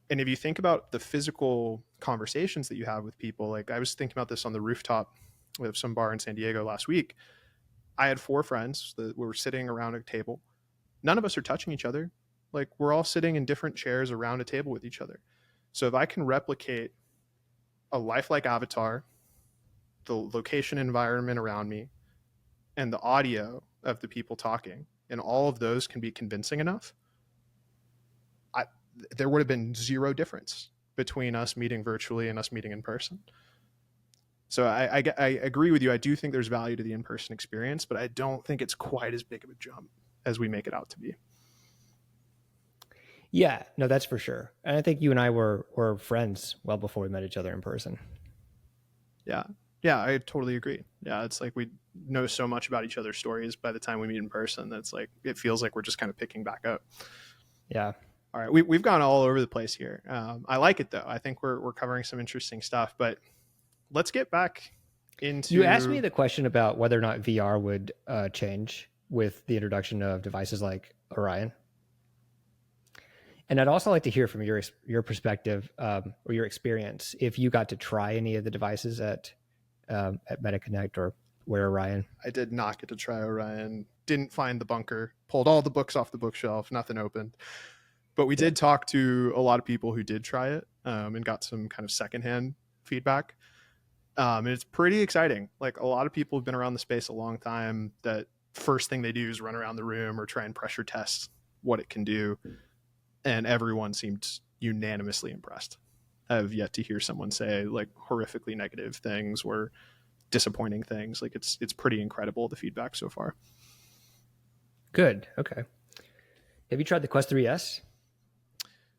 And if you think about the physical conversations that you have with people, like I was thinking about this on the rooftop with some bar in San Diego last week. I had 4 friends that were sitting around a table. None of us are touching each other. Like we're all sitting in different chairs around a table with each other. So if I can replicate a lifelike avatar, the location environment around me, and the audio of the people talking, and all of those can be convincing enough, there would have been zero difference between us meeting virtually and us meeting in person. So I agree with you. I do think there's value to the in-person experience, but I don't think it's quite as big of a jump as we make it out to be. Yeah, no, that's for sure. And I think you and I were friends well before we met each other in person. Yeah. Yeah, I totally agree. Yeah, it's like we know so much about each other's stories by the time we meet in person that's like it feels like we're just kind of picking back up. Yeah. All right, we've gone all over the place here. I like it though. I think we're covering some interesting stuff, but let's get back into. You asked me the question about whether or not VR would change with the introduction of devices like Orion. And I'd also like to hear from your perspective or your experience if you got to try any of the devices at MetaConnect or Wear Orion. I did not get to try Orion. Didn't find the bunker. Pulled all the books off the bookshelf. Nothing opened. But we did talk to a lot of people who did try it and got some kind of secondhand feedback. And it's pretty exciting. Like a lot of people have been around the space a long time that first thing they do is run around the room or try and pressure test what it can do. And everyone seemed unanimously impressed. I've yet to hear someone say like horrifically negative things or disappointing things. Like it's pretty incredible, the feedback so far. Good. Okay. Have you tried the Quest 3S?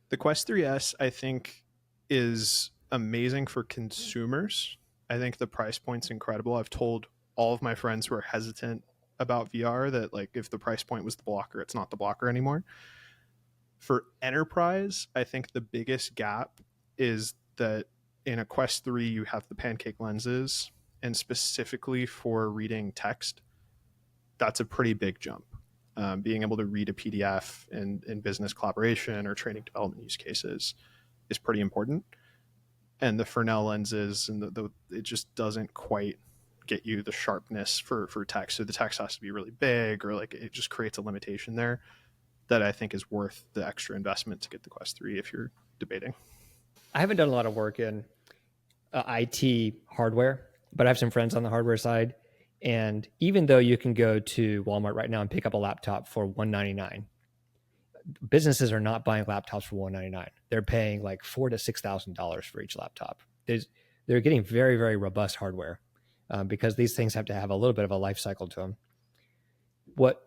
The Quest 3S, I think, is amazing for consumers. I think the price point's incredible. I've told all of my friends who are hesitant about VR that like if the price point was the blocker, it's not the blocker anymore. For enterprise, I think the biggest gap is that in a Quest 3, you have the pancake lenses, and specifically for reading text, that's a pretty big jump. Being able to read a PDF in business collaboration or training development use cases is pretty important. And the Fresnel lenses and it just doesn't quite get you the sharpness for text. So the text has to be really big, or like it just creates a limitation there that I think is worth the extra investment to get the Quest 3 if you're debating. I haven't done a lot of work in IT hardware, but I have some friends on the hardware side. And even though you can go to Walmart right now and pick up a laptop for $199, businesses are not buying laptops for $199. They're paying like $4,000 to $6,000 for each laptop. They're getting very, very robust hardware because these things have to have a little bit of a life cycle to them. What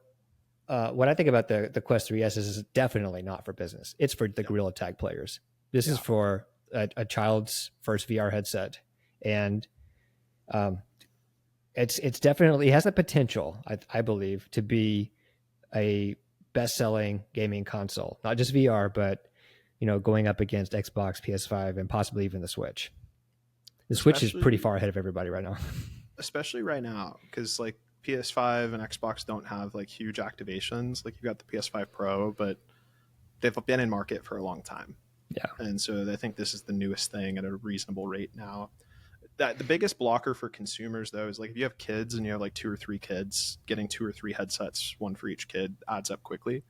I think about the Quest 3S is definitely not for business. It's for the Gorilla Tag players. This is for a child's first VR headset, and it's definitely, it has the potential, I believe, to be a best-selling gaming console, not just VR, but going up against Xbox, PS5, and possibly even the Switch. The Switch is pretty far ahead of everybody right now. Especially right now, because like PS5 and Xbox don't have like huge activations. Like you've got the PS5 Pro, but they've been in market for a long time. Yeah. And so I think this is the newest thing at a reasonable rate now. That the biggest blocker for consumers though is like if you have kids and you have like 2 or 3 kids, getting 2 or 3 headsets, one for each kid, adds up quickly.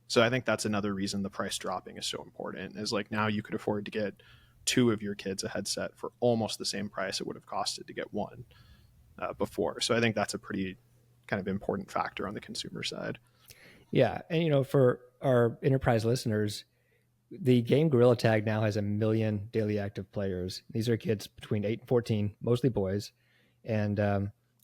So I think that's another reason the price dropping is so important, is like now you could afford to get 2 of your kids a headset for almost the same price it would have costed to get one before. So I think that's a pretty kind of important factor on the consumer side. Yeah. And for our enterprise listeners, the game Gorilla Tag now has 1 million daily active players. These are kids between 8 and 14, mostly boys. And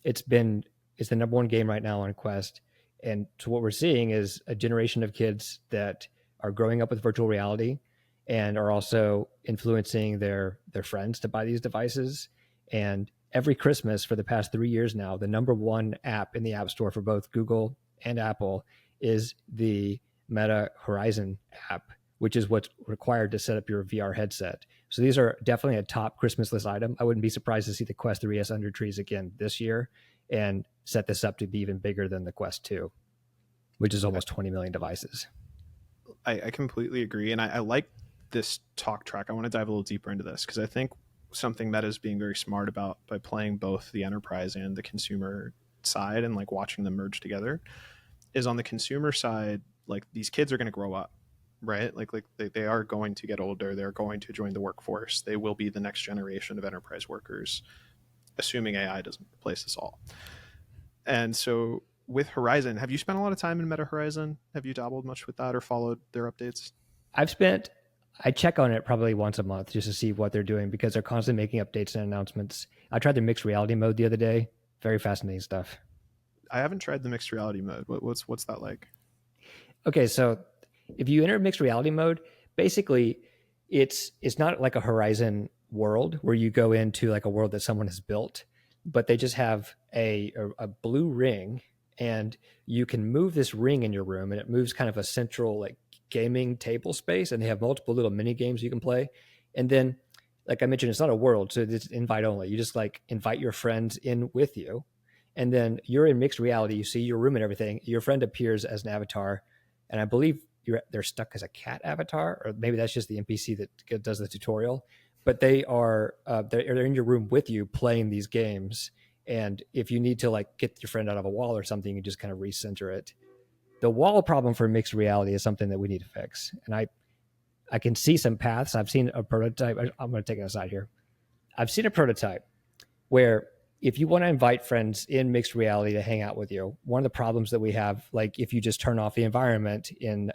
it's the number one game right now on Quest. And so what we're seeing is a generation of kids that are growing up with virtual reality and are also influencing their friends to buy these devices. And every Christmas for the past 3 years now, the number one app in the App Store for both Google and Apple is the Meta Horizon app, which is what's required to set up your VR headset. So these are definitely a top Christmas list item. I wouldn't be surprised to see the Quest 3S under trees again this year and set this up to be even bigger than the Quest 2, which is almost 20 million devices. I completely agree. And I like this talk track. I want to dive a little deeper into this because I think something that is being very smart about by playing both the enterprise and the consumer side and like watching them merge together is on the consumer side, like these kids are going to grow up. Right? Like they are going to get older. They're going to join the workforce. They will be the next generation of enterprise workers, assuming AI doesn't replace us all. And so with Horizon, have you spent a lot of time in Meta Horizon? Have you dabbled much with that or followed their updates? I check on it probably once a month just to see what they're doing because they're constantly making updates and announcements. I tried their mixed reality mode the other day. Very fascinating stuff. I haven't tried the mixed reality mode. What's that like? Okay, so if you enter mixed reality mode, basically it's not like a Horizon world where you go into like a world that someone has built, but they just have a blue ring, and you can move this ring in your room, and it moves kind of a central like gaming table space, and they have multiple little mini games you can play. And then, like I mentioned, it's not a world, so it's invite only. You just like invite your friends in with you, and then you're in mixed reality. You see your room and everything. Your friend appears as an avatar, and I believe they're stuck as a cat avatar, or maybe that's just the NPC that does the tutorial. But they're in your room with you playing these games, and if you need to like get your friend out of a wall or something, you just kind of recenter it. The wall problem for mixed reality is something that we need to fix, and I can see some paths. I've seen a prototype. I'm going to take it aside here. I've seen a prototype where if you want to invite friends in mixed reality to hang out with you, one of the problems that we have, like if you just turn off the environment in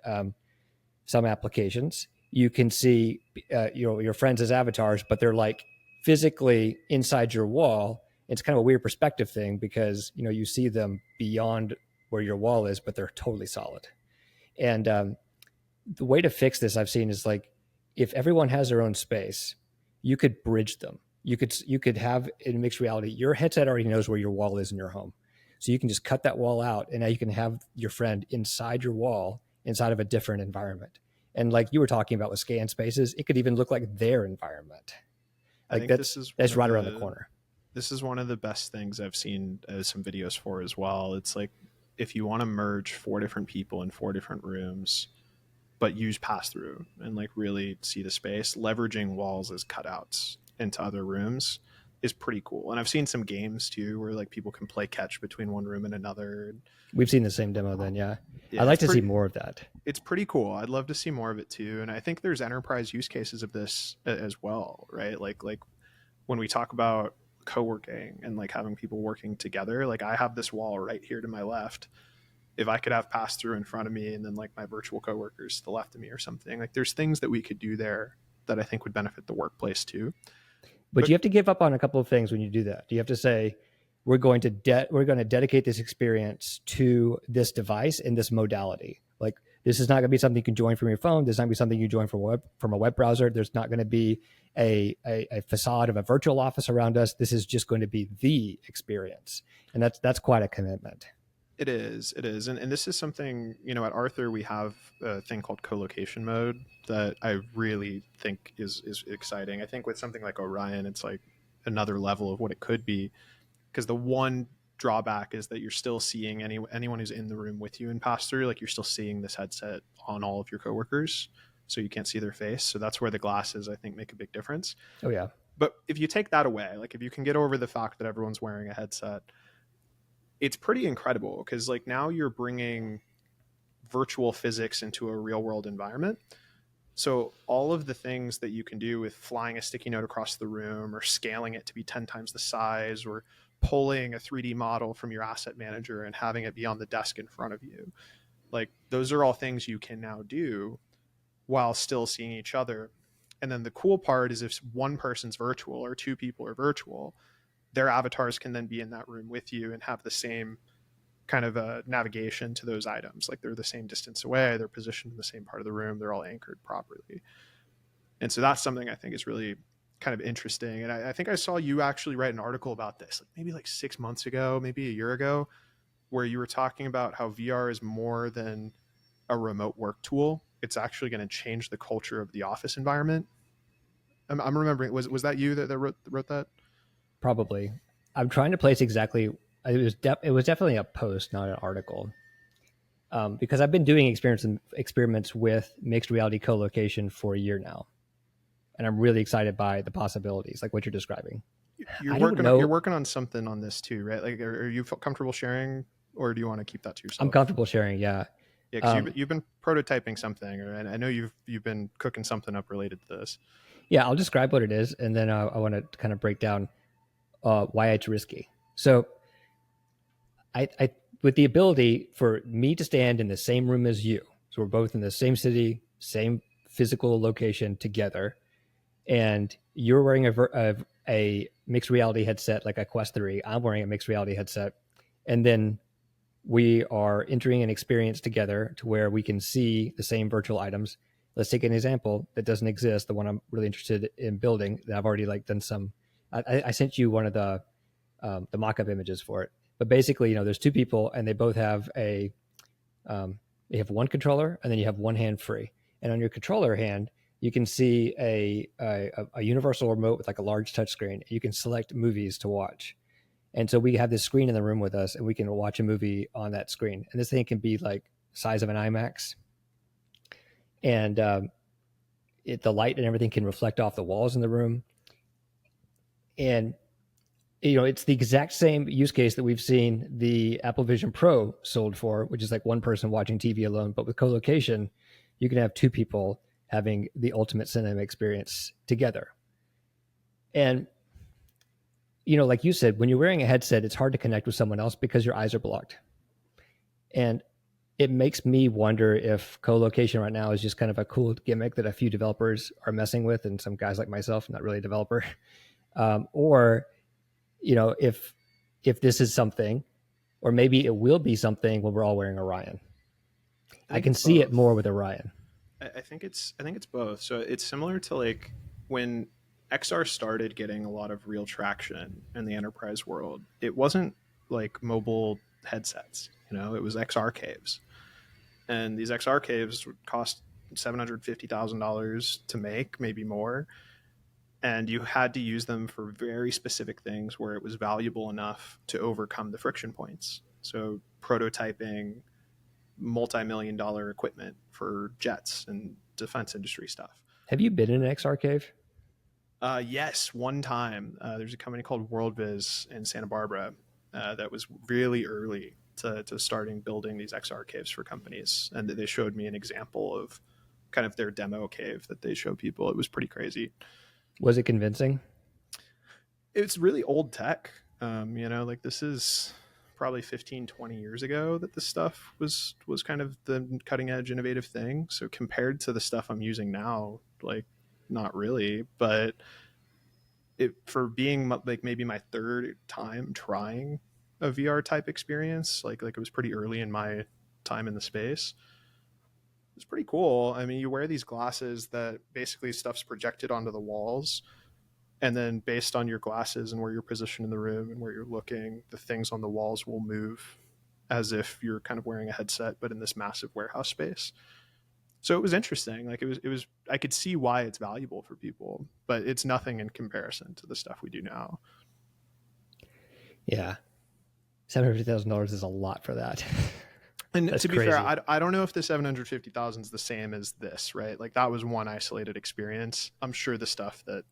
some applications, you can see your friends as avatars, but they're like physically inside your wall. It's kind of a weird perspective thing because you see them beyond where your wall is, but they're totally solid. And the way to fix this I've seen is like if everyone has their own space, you could bridge them. You could have in mixed reality, your headset already knows where your wall is in your home. So you can just cut that wall out, and now you can have your friend inside your wall, inside of a different environment. And like you were talking about with scan spaces, it could even look like their environment. I Like think that's right around the corner. This is one of the best things I've seen some videos for as well. It's like if you want to merge 4 different people in 4 different rooms, but use pass through and like really see the space, leveraging walls as cutouts into other rooms is pretty cool. And I've seen some games too where like people can play catch between one room and another. We've seen the same demo then, yeah. Yeah, I'd like to see more of that. It's pretty cool. I'd love to see more of it too. And I think there's enterprise use cases of this as well, right? Like when we talk about co-working and like having people working together, like I have this wall right here to my left. If I could have pass through in front of me and then like my virtual coworkers to the left of me or something, like there's things that we could do there that I think would benefit the workplace too. But you have to give up on a couple of things when you do that. You have to say, we're going to dedicate this experience to this device in this modality. Like this is not going to be something you can join from your phone. There's not going to be something you join from a web browser. There's not going to be a facade of a virtual office around us. This is just going to be the experience, and that's quite a commitment. It is. And this is something, at Arthur, we have a thing called co-location mode that I really think is exciting. I think with something like Orion, it's like another level of what it could be, because the one drawback is that you're still seeing anyone who's in the room with you in pass through, like you're still seeing this headset on all of your coworkers, so you can't see their face. So that's where the glasses, I think, make a big difference. Oh, yeah. But if you take that away, like if you can get over the fact that everyone's wearing a headset, it's pretty incredible because like now you're bringing virtual physics into a real world environment. So all of the things that you can do with flying a sticky note across the room or scaling it to be 10 times the size or pulling a 3D model from your asset manager and having it be on the desk in front of you, like those are all things you can now do while still seeing each other. And then the cool part is if one person's virtual or 2 people are virtual, their avatars can then be in that room with you and have the same kind of navigation to those items. Like they're the same distance away, they're positioned in the same part of the room, they're all anchored properly. And so that's something I think is really kind of interesting. And I think I saw you actually write an article about this, like maybe like 6 months ago, maybe a year ago, where you were talking about how VR is more than a remote work tool. It's actually going to change the culture of the office environment. I'm remembering, was that you that wrote that? Probably. I'm trying to place exactly. It was definitely a post, not an article, because I've been doing experiments with mixed reality co-location for a year now, and I'm really excited by the possibilities, like what you're describing. You're working on something on this too, right? Like, are you comfortable sharing, or do you want to keep that to yourself? I'm comfortable sharing. Yeah. Yeah, because you've been prototyping something, and I know you've been cooking something up related to this. Yeah, I'll describe what it is, and then I want to kind of break down why it's risky. So, I with the ability for me to stand in the same room as you, so we're both in the same city, same physical location together, and you're wearing a mixed reality headset like a Quest 3. I'm wearing a mixed reality headset, and then we are entering an experience together to where we can see the same virtual items. Let's take an example that doesn't exist, the one I'm really interested in building that I've already like done some. I sent you one of the mock-up images for it, but basically, there's two people and they both have they have one controller and then you have one hand free, and on your controller hand you can see a universal remote with like a large touchscreen. You can select movies to watch. And so we have this screen in the room with us and we can watch a movie on that screen. And this thing can be like size of an IMAX. And the light and everything can reflect off the walls in the room. And, it's the exact same use case that we've seen the Apple Vision Pro sold for, which is like one person watching TV alone. But with co-location, you can have two people having the ultimate cinema experience together. And like you said, when you're wearing a headset, it's hard to connect with someone else because your eyes are blocked. And it makes me wonder if co-location right now is just kind of a cool gimmick that a few developers are messing with, and some guys like myself, not really a developer, or if this is something, or maybe it will be something when we're all wearing Orion. I can see it more with Orion. I think it's both. So it's similar to like when XR started getting a lot of real traction in the enterprise world. It wasn't like mobile headsets, it was XR caves. And these XR caves would cost $750,000 to make, maybe more. And you had to use them for very specific things where it was valuable enough to overcome the friction points. So prototyping multi-million-dollar equipment for jets and defense industry stuff. Have you been in an XR cave? Yes, one time. There's a company called WorldViz in Santa Barbara that was really early to starting building these XR caves for companies. And they showed me an example of kind of their demo cave that they show people. It was pretty crazy. Was it convincing? It's really old tech. Like this is probably 15, 20 years ago that this stuff was kind of the cutting edge innovative thing. So compared to the stuff I'm using now, like not really, but for being like maybe my third time trying a VR type experience, like it was pretty early in my time in the space. It's pretty cool. I mean, you wear these glasses that basically stuff's projected onto the walls, and then based on your glasses and where you're positioned in the room and where you're looking, the things on the walls will move as if you're kind of wearing a headset, but in this massive warehouse space. So it was interesting. Like it was, I could see why it's valuable for people, but it's nothing in comparison to the stuff we do now. Yeah. $750,000 is a lot for that. And to be fair, I don't know if the 750,000 is the same as this, right? Like that was one isolated experience. I'm sure the stuff that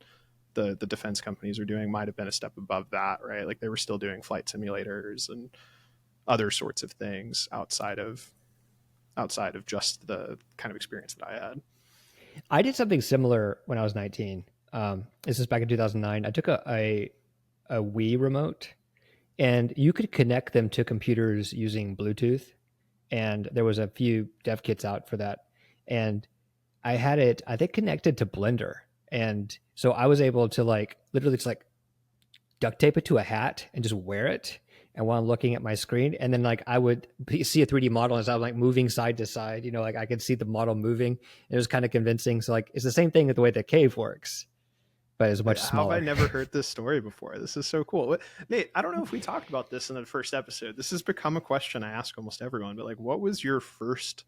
the defense companies are doing might have been a step above that, right? Like they were still doing flight simulators and other sorts of things outside of just the kind of experience that I had. I did something similar when I was 19. This is back in 2009. I took a Wii remote, and you could connect them to computers using Bluetooth. And there was a few dev kits out for that. And I had it, I think, connected to Blender. And so I was able to literally just duct tape it to a hat and just wear it. And while I'm looking at my screen, and then I would see a 3D model as I was moving side to side, I could see the model moving. It was kind of convincing. So it's the same thing with the way the cave works, but it's much smaller. How have I never heard this story before? This is so cool. Nate, I don't know if we talked about this in the first episode. This has become a question I ask almost everyone, but what was your first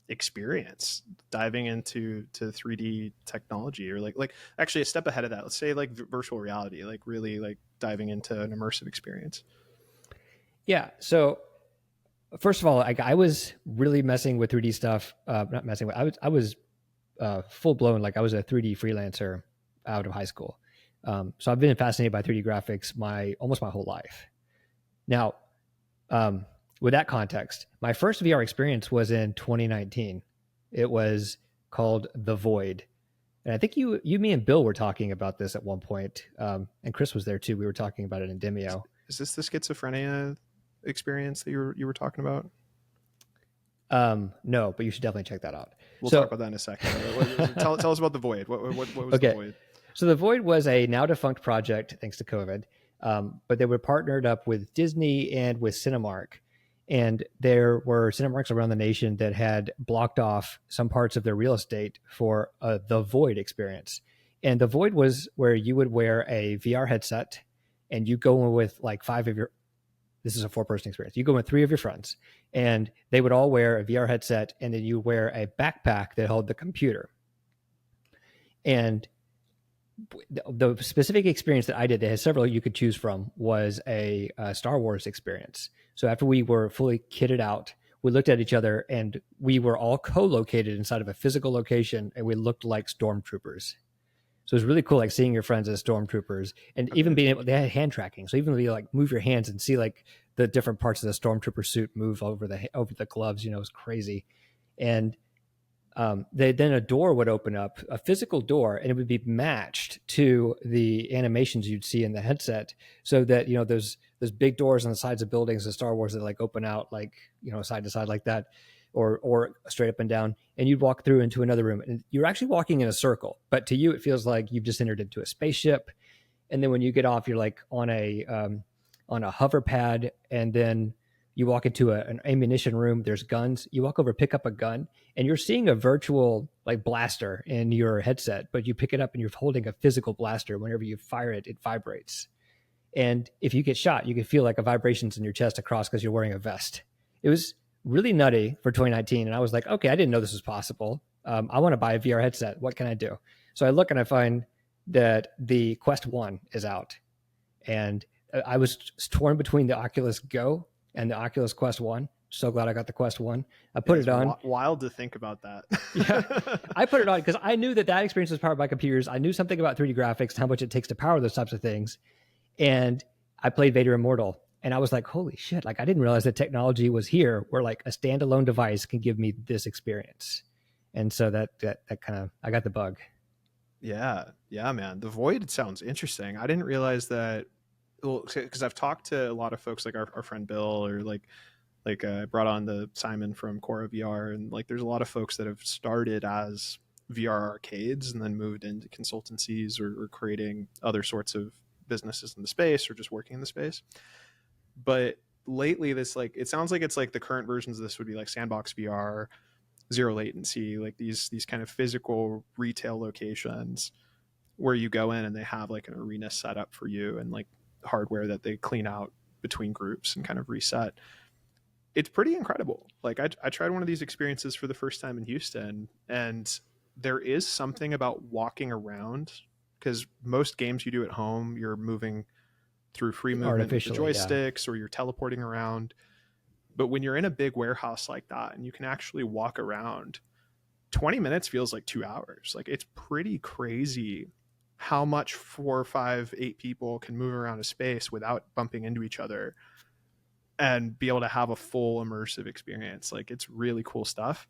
experience diving into 3D technology, or actually a step ahead of that? Let's say virtual reality, really diving into an immersive experience. Yeah. So first of all, I was really messing with 3D stuff. Not messing with. I was full blown. I was a 3D freelancer out of high school. So I've been fascinated by 3D graphics almost my whole life. Now, with that context, my first VR experience was in 2019. It was called The Void. And I think you, me, and Bill were talking about this at one point. And Chris was there too. We were talking about it in Demio. Is this the schizophrenia experience that you were talking about? No, but you should definitely check that out. We'll talk about that in a second. Tell us about the Void. What was the Void? So the Void was a now defunct project thanks to COVID, but they were partnered up with Disney and with Cinemark. And there were Cinemarks around the nation that had blocked off some parts of their real estate for the Void experience. And the Void was where you would wear a VR headset and you go in with like this is a 4-person experience. You go with 3 of your friends and they would all wear a VR headset and then you wear a backpack that held the computer. And the specific experience that I did, that had several you could choose from, was a Star Wars experience. So after we were fully kitted out, we looked at each other and we were all co-located inside of a physical location and we looked like stormtroopers. So it was really cool, like seeing your friends as stormtroopers, and even being able, they had hand tracking. So even though you like move your hands and see like the different parts of the stormtrooper suit move over the gloves, it was crazy. And then a door would open up, a physical door, and it would be matched to the animations you'd see in the headset, so that those big doors on the sides of buildings in Star Wars that like open out like side to side like that, or straight up and down, and you'd walk through into another room, and you're actually walking in a circle, but to you it feels like you've just entered into a spaceship. And then when you get off, you're like on a hover pad, and then you walk into an ammunition room. There's guns. You walk over, pick up a gun, and you're seeing a virtual like blaster in your headset, but you pick it up and you're holding a physical blaster. Whenever you fire it, it vibrates. And if you get shot, you can feel like a vibrations in your chest across because you're wearing a vest. It was really nutty for 2019. And I was like, okay, I didn't know this was possible. I want to buy a VR headset. What can I do? So I look and I find that the Quest 1 is out. And I was torn between the Oculus Go and the Oculus Quest 1. So glad I got the Quest 1. I put it on. Wild to think about that. Yeah, I put it on because I knew that experience was powered by computers. I knew something about 3D graphics, how much it takes to power those types of things. And I played Vader Immortal. And I was like, holy shit, like I didn't realize that technology was here where like a standalone device can give me this experience. And so that kind of, I got the bug. Yeah, man. The Void sounds interesting. I didn't realize that, because I've talked to a lot of folks like our friend Bill, or like I brought on the Simon from Cora VR, and like there's a lot of folks that have started as VR arcades and then moved into consultancies or creating other sorts of businesses in the space or just working in the space. But lately this, like, it sounds like it's like the current versions of this would be like Sandbox VR, zero latency, like these kind of physical retail locations where you go in and they have like an arena set up for you and like hardware that they clean out between groups and kind of reset. It's pretty incredible. Like I tried one of these experiences for the first time in Houston, and there is something about walking around, because most games you do at home, you're moving through free movement with the joysticks, or you're teleporting around. But when you're in a big warehouse like that and you can actually walk around, 20 minutes feels like 2 hours. Like it's pretty crazy how much 4, 5, 8 people can move around a space without bumping into each other and be able to have a full immersive experience. Like it's really cool stuff.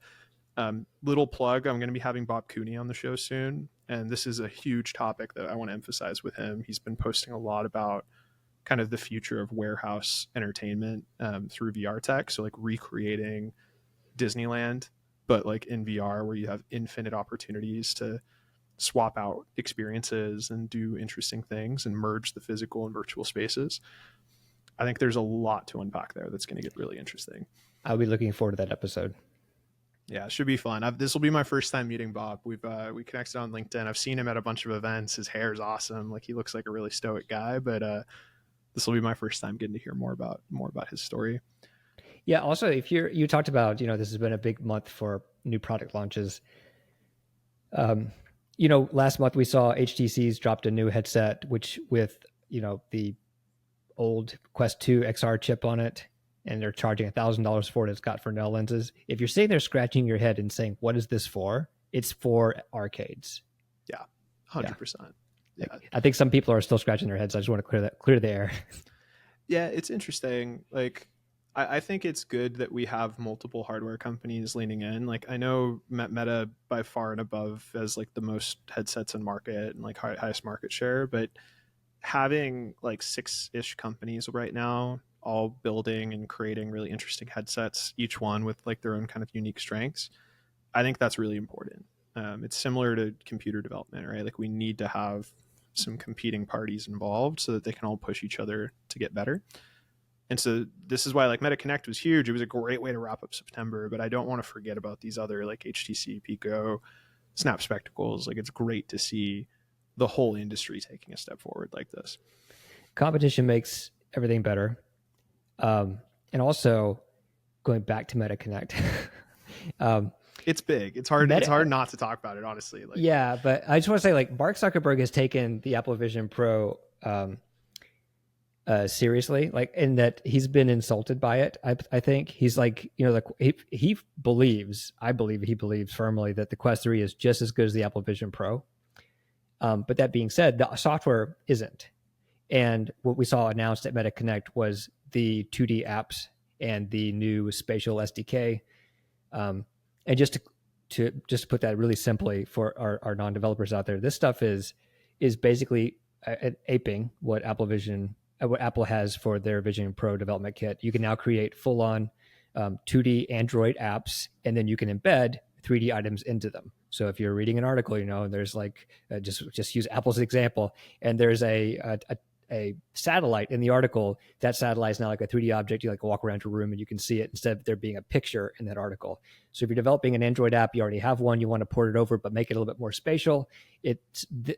Little plug, I'm going to be having Bob Cooney on the show soon, and this is a huge topic that I want to emphasize with him. He's been posting a lot about kind of the future of warehouse entertainment through VR tech. So like recreating Disneyland, but like in VR, where you have infinite opportunities to swap out experiences and do interesting things and merge the physical and virtual spaces. I think there's a lot to unpack there that's going to get really interesting. I'll be looking forward to that episode. Yeah, it should be fun. This will be my first time meeting Bob. We connected on LinkedIn. I've seen him at a bunch of events. His hair is awesome. Like he looks like a really stoic guy, but this will be my first time getting to hear more about his story. Yeah. Also, if you talked about, this has been a big month for new product launches. Last month we saw HTC's dropped a new headset, which with, the old Quest 2 XR chip on it, and they're charging $1,000 for it. It's got Fresnel lenses. If you're sitting there scratching your head and saying, what is this for? It's for arcades. Yeah. 100%. Yeah. I think some people are still scratching their heads. I just want to clear the air. Yeah, it's interesting. Like, I think it's good that we have multiple hardware companies leaning in. Like, I know Meta by far and above as like the most headsets in market and like highest market share, but having like 6-ish companies right now all building and creating really interesting headsets, each one with like their own kind of unique strengths, I think that's really important. It's similar to computer development, right? Like we need to have some competing parties involved so that they can all push each other to get better. And so this is why like MetaConnect was huge. It was a great way to wrap up September, but I don't want to forget about these other like HTC, Pico, Snap Spectacles. Like it's great to see the whole industry taking a step forward like this. Competition makes everything better. And also going back to MetaConnect. It's big. It's hard. It's hard not to talk about it, honestly. Like, yeah, but I just want to say, like, Mark Zuckerberg has taken the Apple Vision Pro seriously, like, in that he's been insulted by it. I think he's like, you know, like he believes, I believe he believes firmly that the Quest 3 is just as good as the Apple Vision Pro. But that being said, the software isn't. And what we saw announced at MetaConnect was the 2D apps and the new spatial SDK. And just to put that really simply for our non-developers out there, this stuff is basically aping what Apple has for their Vision Pro development kit. You can now create full-on 2D Android apps, and then you can embed 3D items into them. So if you're reading an article, you know, there's like just use Apple's example, and there's a satellite in the article. That satellite is now like a 3D object. You like walk around your room and you can see it instead of there being a picture in that article. So if you're developing an Android app, you already have one, you want to port it over, but make it a little bit more spatial.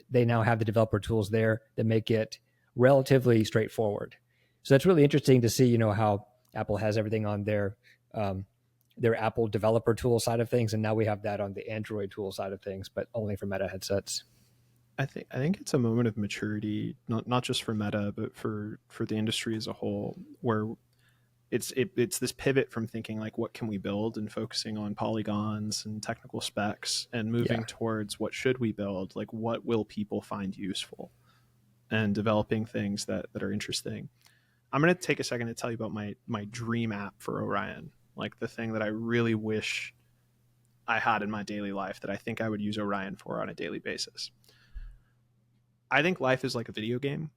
They now have the developer tools there that make it relatively straightforward. So that's really interesting to see, you know, how Apple has everything on their Apple developer tool side of things. And now we have that on the Android tool side of things, but only for Meta headsets. I think it's a moment of maturity, not just for Meta, but for the industry as a whole, where it's this pivot from thinking like what can we build and focusing on polygons and technical specs and moving towards what should we build, like what will people find useful, and developing things that are interesting. I'm going to take a second to tell you about my dream app for Orion, like the thing that I really wish I had in my daily life that I think I would use Orion for on a daily basis. I think life is like a video game,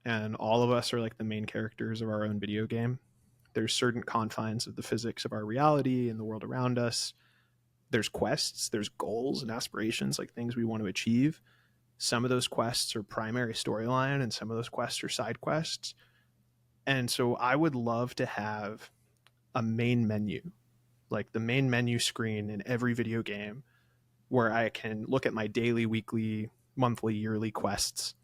and all of us are like the main characters of our own video game. There's certain confines of the physics of our reality and the world around us. There's quests, there's goals and aspirations, like things we want to achieve. Some of those quests are primary storyline, and some of those quests are side quests. And so I would love to have a main menu, like the main menu screen in every video game, where I can look at my daily, weekly, monthly, yearly quests.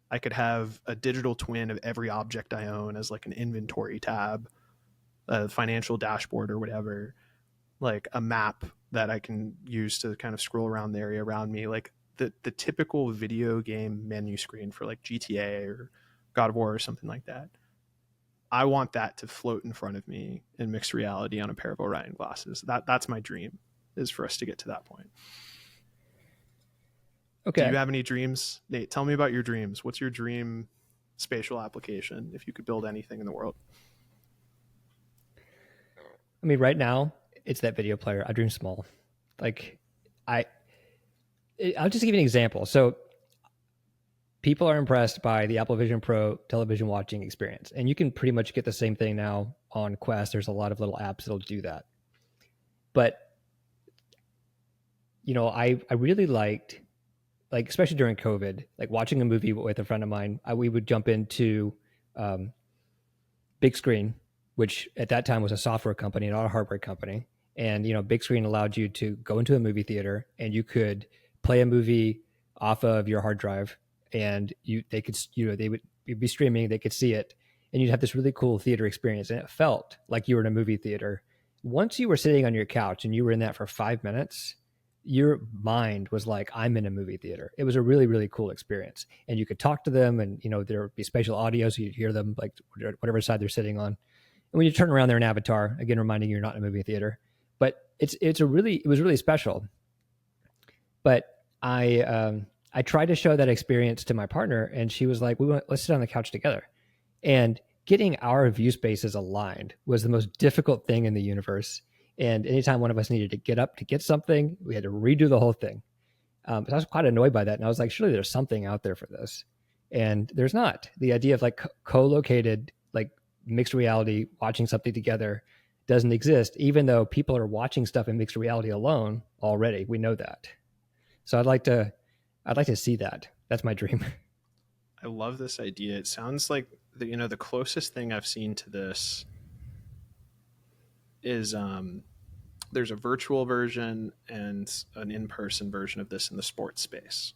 I could have a digital twin of every object I own as like an inventory tab, a financial dashboard or whatever, like a map that I can use to kind of scroll around the area around me, like the typical video game menu screen for like GTA or God of War or something like that. I want that to float in front of me in mixed reality on a pair of Orion glasses. That's my dream, is for us to get to that point. Okay. Do you have any dreams? Nate, tell me about your dreams. What's your dream spatial application if you could build anything in the world? I mean, right now, it's that video player. I dream small. Like, I'll just give you an example. So people are impressed by the Apple Vision Pro television watching experience. And you can pretty much get the same thing now on Quest. There's a lot of little apps that'll do that. But, you know, I really liked, like, especially during COVID, like watching a movie with a friend of mine, we would jump into Big Screen, which at that time was a software company, not a hardware company. And, you know, Big Screen allowed you to go into a movie theater and you could play a movie off of your hard drive, and they could, you know, they would be streaming, they could see it, and you'd have this really cool theater experience. And it felt like you were in a movie theater. Once you were sitting on your couch and you were in that for 5 minutes, your mind was like, I'm in a movie theater. It was a really, really cool experience. And you could talk to them, and, you know, there would be spatial audio, so you'd hear them, like whatever side they're sitting on. And when you turn around, they're an avatar, again, reminding you you're not in a movie theater. But it was really special. But I tried to show that experience to my partner, and she was like, let's sit on the couch together. And getting our view spaces aligned was the most difficult thing in the universe. And anytime one of us needed to get up to get something, we had to redo the whole thing. So I was quite annoyed by that. And I was like, surely there's something out there for this. And there's not. The idea of like co-located, like mixed reality, watching something together doesn't exist, even though people are watching stuff in mixed reality alone already. We know that. So I'd like to see that. That's my dream. I love this idea. It sounds like the closest thing I've seen to this is there's a virtual version and an in-person version of this in the sports space.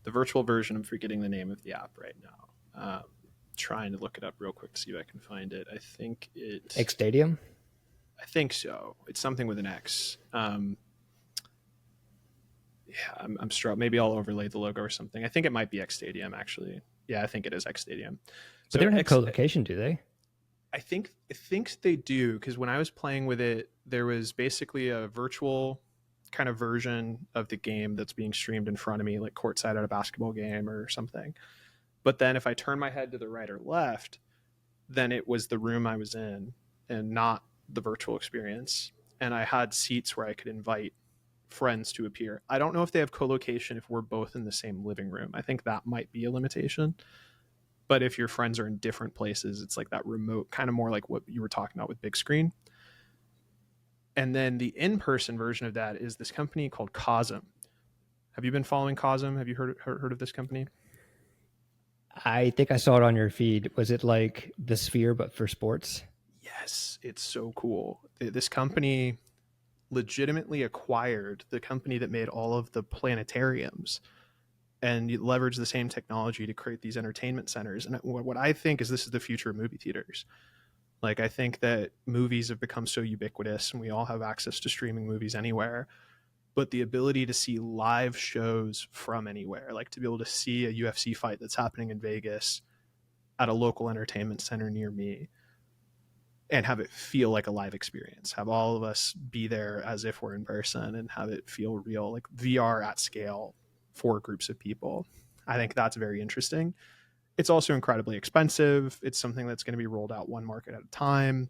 The virtual version, I'm forgetting the name of the app right now. Trying to look it up real quick to see if I can find it. I think it X Stadium. I think so. It's something with an X. Yeah, I'm struck. Maybe I'll overlay the logo or something. I think it might be X Stadium, actually. Yeah, I think it is X Stadium. But they don't have co-location, do they? I think they do, because when I was playing with it, there was basically a virtual kind of version of the game that's being streamed in front of me, like courtside at a basketball game or something. But then if I turn my head to the right or left, then it was the room I was in and not the virtual experience. And I had seats where I could invite friends to appear. I don't know if they have co-location if we're both in the same living room. I think that might be a limitation. But if your friends are in different places, it's like that remote, kind of more like what you were talking about with big screen. And then the in-person version of that is this company called Cosm. Have you been following Cosm? Have you heard of this company? I think I saw it on your feed. Was it like the Sphere, but for sports? Yes, it's so cool. This company legitimately acquired the company that made all of the planetariums and leveraged the same technology to create these entertainment centers. And what I think is this is the future of movie theaters. Like, I think that movies have become so ubiquitous and we all have access to streaming movies anywhere. But the ability to see live shows from anywhere, like to be able to see a UFC fight that's happening in Vegas at a local entertainment center near me and have it feel like a live experience, have all of us be there as if we're in person and have it feel real, like VR at scale for groups of people. I think that's very interesting. It's also incredibly expensive. It's something that's going to be rolled out one market at a time.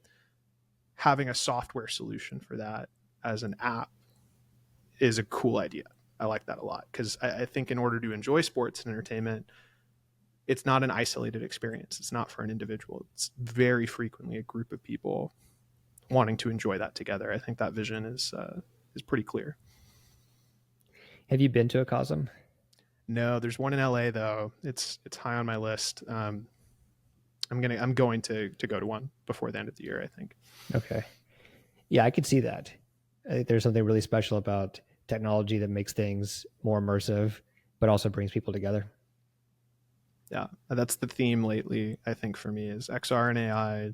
Having a software solution for that as an app is a cool idea. I like that a lot, because I think in order to enjoy sports and entertainment, it's not an isolated experience. It's not for an individual. It's very frequently a group of people wanting to enjoy that together. I think that vision is pretty clear. Have you been to a Cosm? No, there's one in LA though. It's high on my list. I'm going to go to one before the end of the year, I think. Okay. Yeah, I could see that. I think there's something really special about technology that makes things more immersive, but also brings people together. Yeah, that's the theme lately, I think, for me, is XR and AI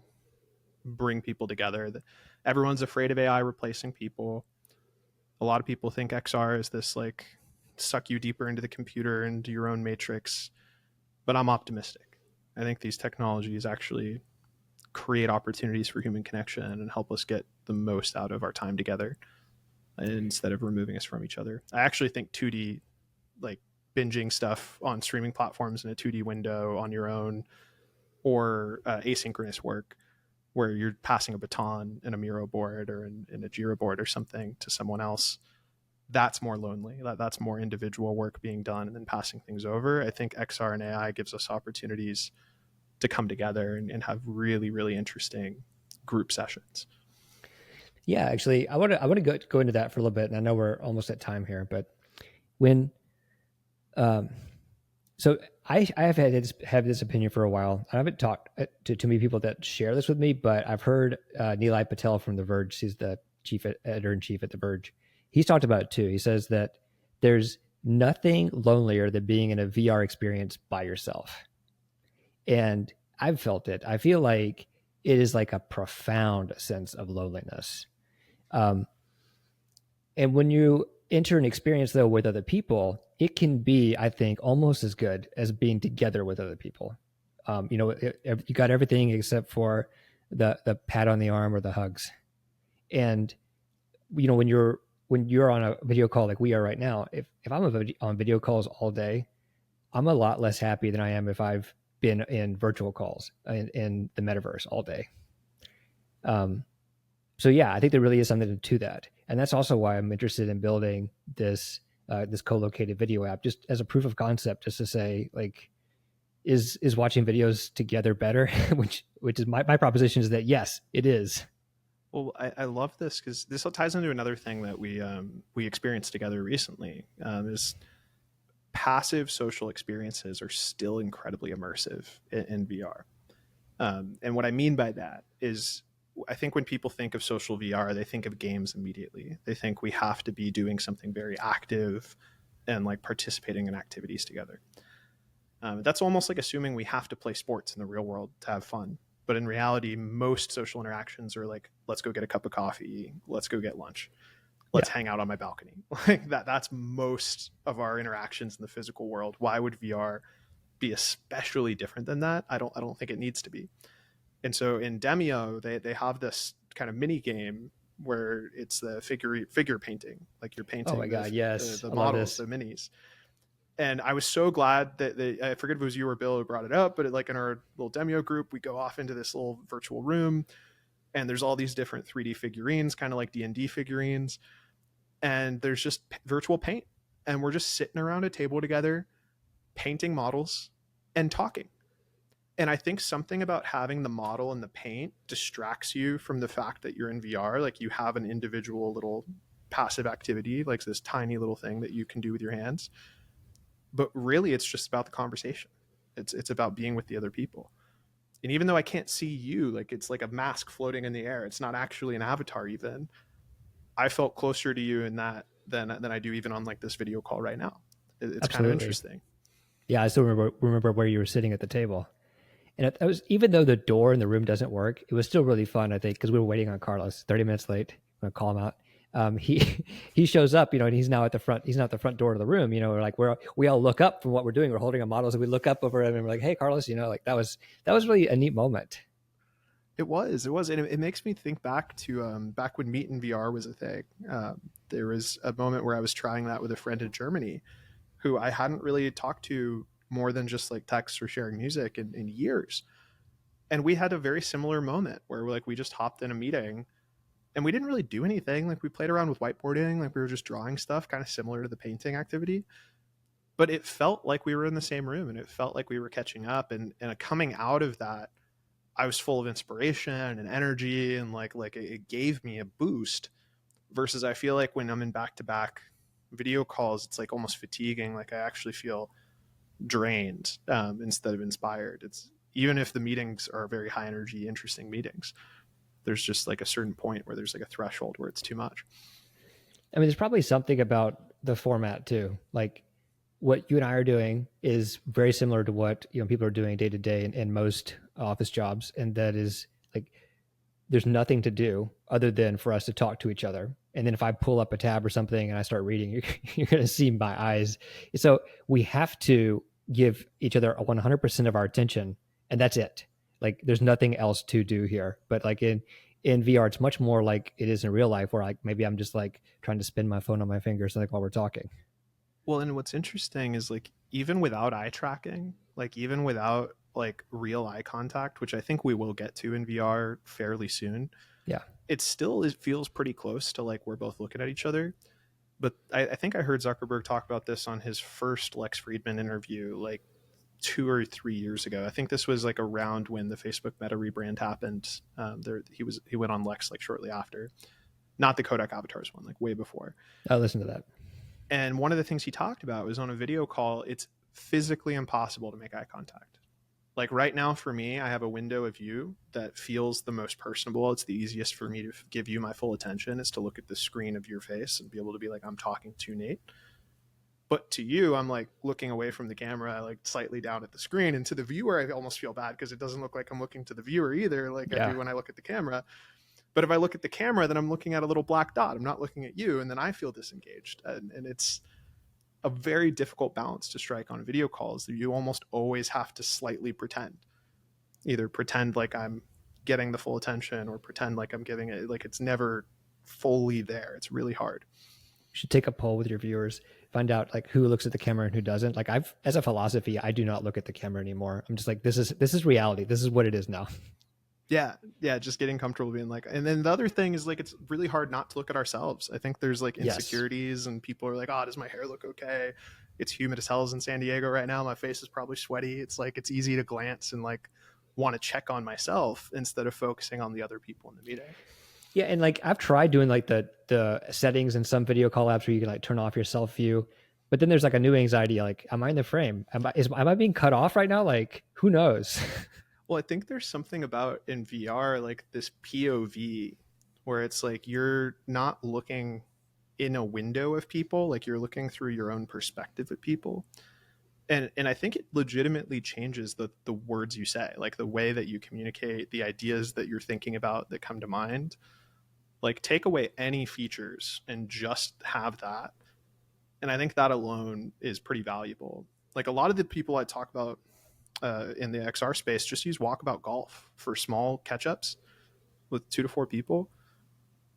bring people together. Everyone's afraid of AI replacing people. A lot of people think XR is this like suck you deeper into the computer, into your own matrix. But I'm optimistic. I think these technologies actually create opportunities for human connection and help us get the most out of our time together instead of removing us from each other. I actually think 2D, like binging stuff on streaming platforms in a 2D window on your own, or asynchronous work where you're passing a baton in a Miro board or in a Jira board or something to someone else, that's more lonely. That's more individual work being done and then passing things over. I think XR and AI gives us opportunities to come together and have really, really interesting group sessions. Yeah, actually, I want to go into that for a little bit, and I know we're almost at time here, but when, so I have had this opinion for a while. I haven't talked to too many people that share this with me, but I've heard Nilay Patel from The Verge. He's the chief editor in chief at The Verge. He's talked about it too. He says that there's nothing lonelier than being in a VR experience by yourself, and I've felt it. I feel like it is like a profound sense of loneliness. And when you enter an experience though with other people, it can be, I think, almost as good as being together with other people. You got everything except for the pat on the arm or the hugs. And when you're on a video call like we are right now, if I'm on video calls all day, I'm a lot less happy than I am if I've been in virtual calls in the metaverse all day. So yeah, I think there really is something to that. And that's also why I'm interested in building this co-located video app, just as a proof of concept, just to say, like, is watching videos together better? which is my proposition is that yes, it is. Well, I love this because this ties into another thing that we experienced together recently. Is passive social experiences are still incredibly immersive in VR. And what I mean by that is, I think when people think of social VR, they think of games immediately. They think we have to be doing something very active and like participating in activities together. That's almost like assuming we have to play sports in the real world to have fun. But in reality, most social interactions are like, let's go get a cup of coffee, let's go get lunch, let's Yeah, hang out on my balcony. Like that's most of our interactions in the physical world. Why would VR be especially different than that? I don't think it needs to be. And so in Demio, they have this kind of mini game where it's the figure painting, like you're oh my painting god, yes, the I love models, this. the minis. And I was so glad that I forget if it was you or Bill who brought it up, but like in our little Demio group, we go off into this little virtual room, and there's all these different 3D figurines, kind of like D&D figurines, and there's just virtual paint, and we're just sitting around a table together, painting models and talking. And I think something about having the model and the paint distracts you from the fact that you're in VR. Like you have an individual little passive activity, like this tiny little thing that you can do with your hands. But really, it's just about the conversation. It's about being with the other people. And even though I can't see you, like it's like a mask floating in the air. It's not actually an avatar. Even I felt closer to you in that than I do even on like this video call right now. It's kind of Absolutely. interesting. Yeah, I still remember where you were sitting at the table. And it was, even though the door in the room doesn't work, it was still really fun, I think, because we were waiting on Carlos 30 minutes late. I'm going to call him out. He he shows up, and he's now at the front. He's not at the front door of the room. We're like we all look up from what we're doing. We're holding our models, and we look up over him, and we're like, "Hey, Carlos," like that was really a neat moment. It was, and it makes me think back to back when Meet in VR was a thing. There was a moment where I was trying that with a friend in Germany, who I hadn't really talked to more than just like text or sharing music in years, and we had a very similar moment where we just hopped in a meeting, and we didn't really do anything. Like we played around with whiteboarding, like we were just drawing stuff, kind of similar to the painting activity. But it felt like we were in the same room, and it felt like we were catching up. And coming out of that, I was full of inspiration and energy, and like it gave me a boost. Versus, I feel like when I'm in back to back video calls, it's like almost fatiguing. Like I actually feel drained instead of inspired. It's even if the meetings are very high energy, interesting meetings. There's just like a certain point where there's like a threshold where it's too much. I mean, there's probably something about the format too. Like what you and I are doing is very similar to what people are doing day to day in most office jobs, and that is like there's nothing to do other than for us to talk to each other. And then if I pull up a tab or something and I start reading, you're going to see my eyes. So we have to give each other 100% of our attention, and that's it. Like there's nothing else to do here. But like in VR, it's much more like it is in real life, where like maybe I'm just like trying to spin my phone on my fingers like while we're talking. Well, and what's interesting is like even without eye tracking, like even without like real eye contact, which I think we will get to in VR fairly soon, Yeah. it feels pretty close to like we're both looking at each other. But I think I heard Zuckerberg talk about this on his first Lex Friedman interview like 2 or 3 years ago. I think this was like around when the Facebook Meta rebrand happened. He went on Lex like shortly after, not the Kodak Avatars one, like way before. I'll listen to that. And one of the things he talked about was on a video call, it's physically impossible to make eye contact. Like right now for me, I have a window of you that feels the most personable. It's the easiest for me to give you my full attention is to look at the screen of your face and be able to be like, I'm talking to Nate. But to you, I'm like looking away from the camera, like slightly down at the screen. And to the viewer, I almost feel bad because it doesn't look like I'm looking to the viewer either, like I Yeah. do when I look at the camera. But if I look at the camera, then I'm looking at a little black dot. I'm not looking at you. And then I feel disengaged. And it's a very difficult balance to strike on video calls. You almost always have to slightly pretend, either pretend like I'm getting the full attention or pretend like I'm giving it. Like it's never fully there. It's really hard. You should take a poll with your viewers, find out like who looks at the camera and who doesn't. Like I've, as a philosophy, I do not look at the camera anymore. I'm just like, this is reality. This is what it is now. Yeah, just getting comfortable being like. And then the other thing is like it's really hard not to look at ourselves. I think there's like insecurities and people are like, oh, does my hair look okay? It's humid as hell in San Diego right now. My face is probably sweaty. It's like it's easy to glance and like want to check on myself instead of focusing on the other people in the meeting. Yeah, and like I've tried doing like the settings in some video call apps where you can like turn off your self view, but then there's like a new anxiety. Like, am I in the frame? Am I being cut off right now? Like, who knows? Well, I think there's something about in VR, like this POV, where it's like you're not looking in a window of people, like you're looking through your own perspective at people. And I think it legitimately changes the words you say, like the way that you communicate, the ideas that you're thinking about that come to mind. Like take away any features and just have that. And I think that alone is pretty valuable. Like a lot of the people I talk about in the XR space just use Walkabout Golf for small catch-ups with 2 to 4 people.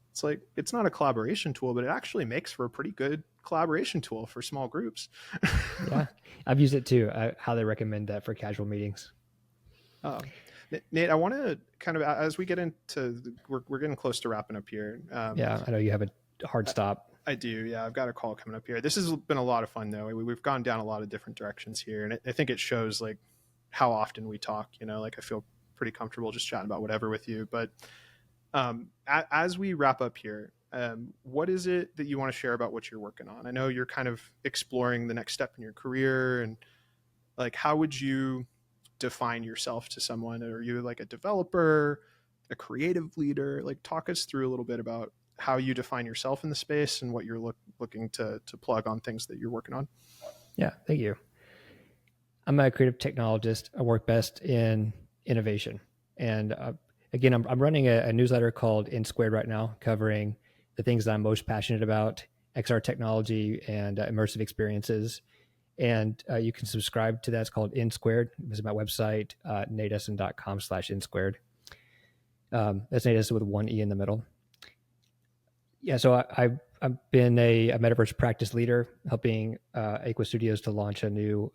It's like it's not a collaboration tool, but it actually makes for a pretty good collaboration tool for small groups. Yeah, I've used it too. I highly recommend that for casual meetings. Nate, I want to kind of, as we get into, we're getting close to wrapping up here. Yeah, I know you have a hard stop. I do. Yeah, I've got a call coming up here. This has been a lot of fun, though. We've gone down a lot of different directions here, and I think it shows like how often we talk. You know, like I feel pretty comfortable just chatting about whatever with you. But as we wrap up here, what is it that you want to share about what you're working on? I know you're kind of exploring the next step in your career, and like how would you define yourself to someone? Are you like a developer, a creative leader? Like talk us through a little bit about how you define yourself in the space and what you're looking to plug on things that you're working on. Yeah, thank you. I'm a creative technologist. I work best in innovation. And again, I'm running a newsletter called N Squared right now, covering the things that I'm most passionate about, XR technology and immersive experiences. And you can subscribe to that. It's called N Squared. Visit my website, nateessin.com/N Squared. That's Nate Essin with one E in the middle. Yeah, so I've been a metaverse practice leader, helping Aqua Studios to launch a new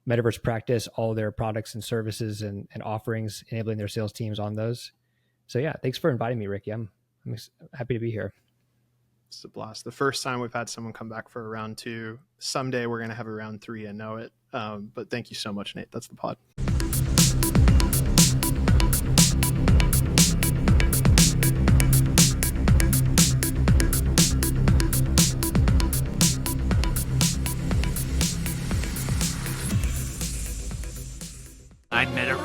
metaverse practice, all their products and services and offerings, enabling their sales teams on those. So yeah, thanks for inviting me, Ricky. I'm happy to be here. It's a blast. The first time we've had someone come back for a round 2. Someday we're going to have a round 3, I know it. But thank you so much, Nate. That's the pod. I met a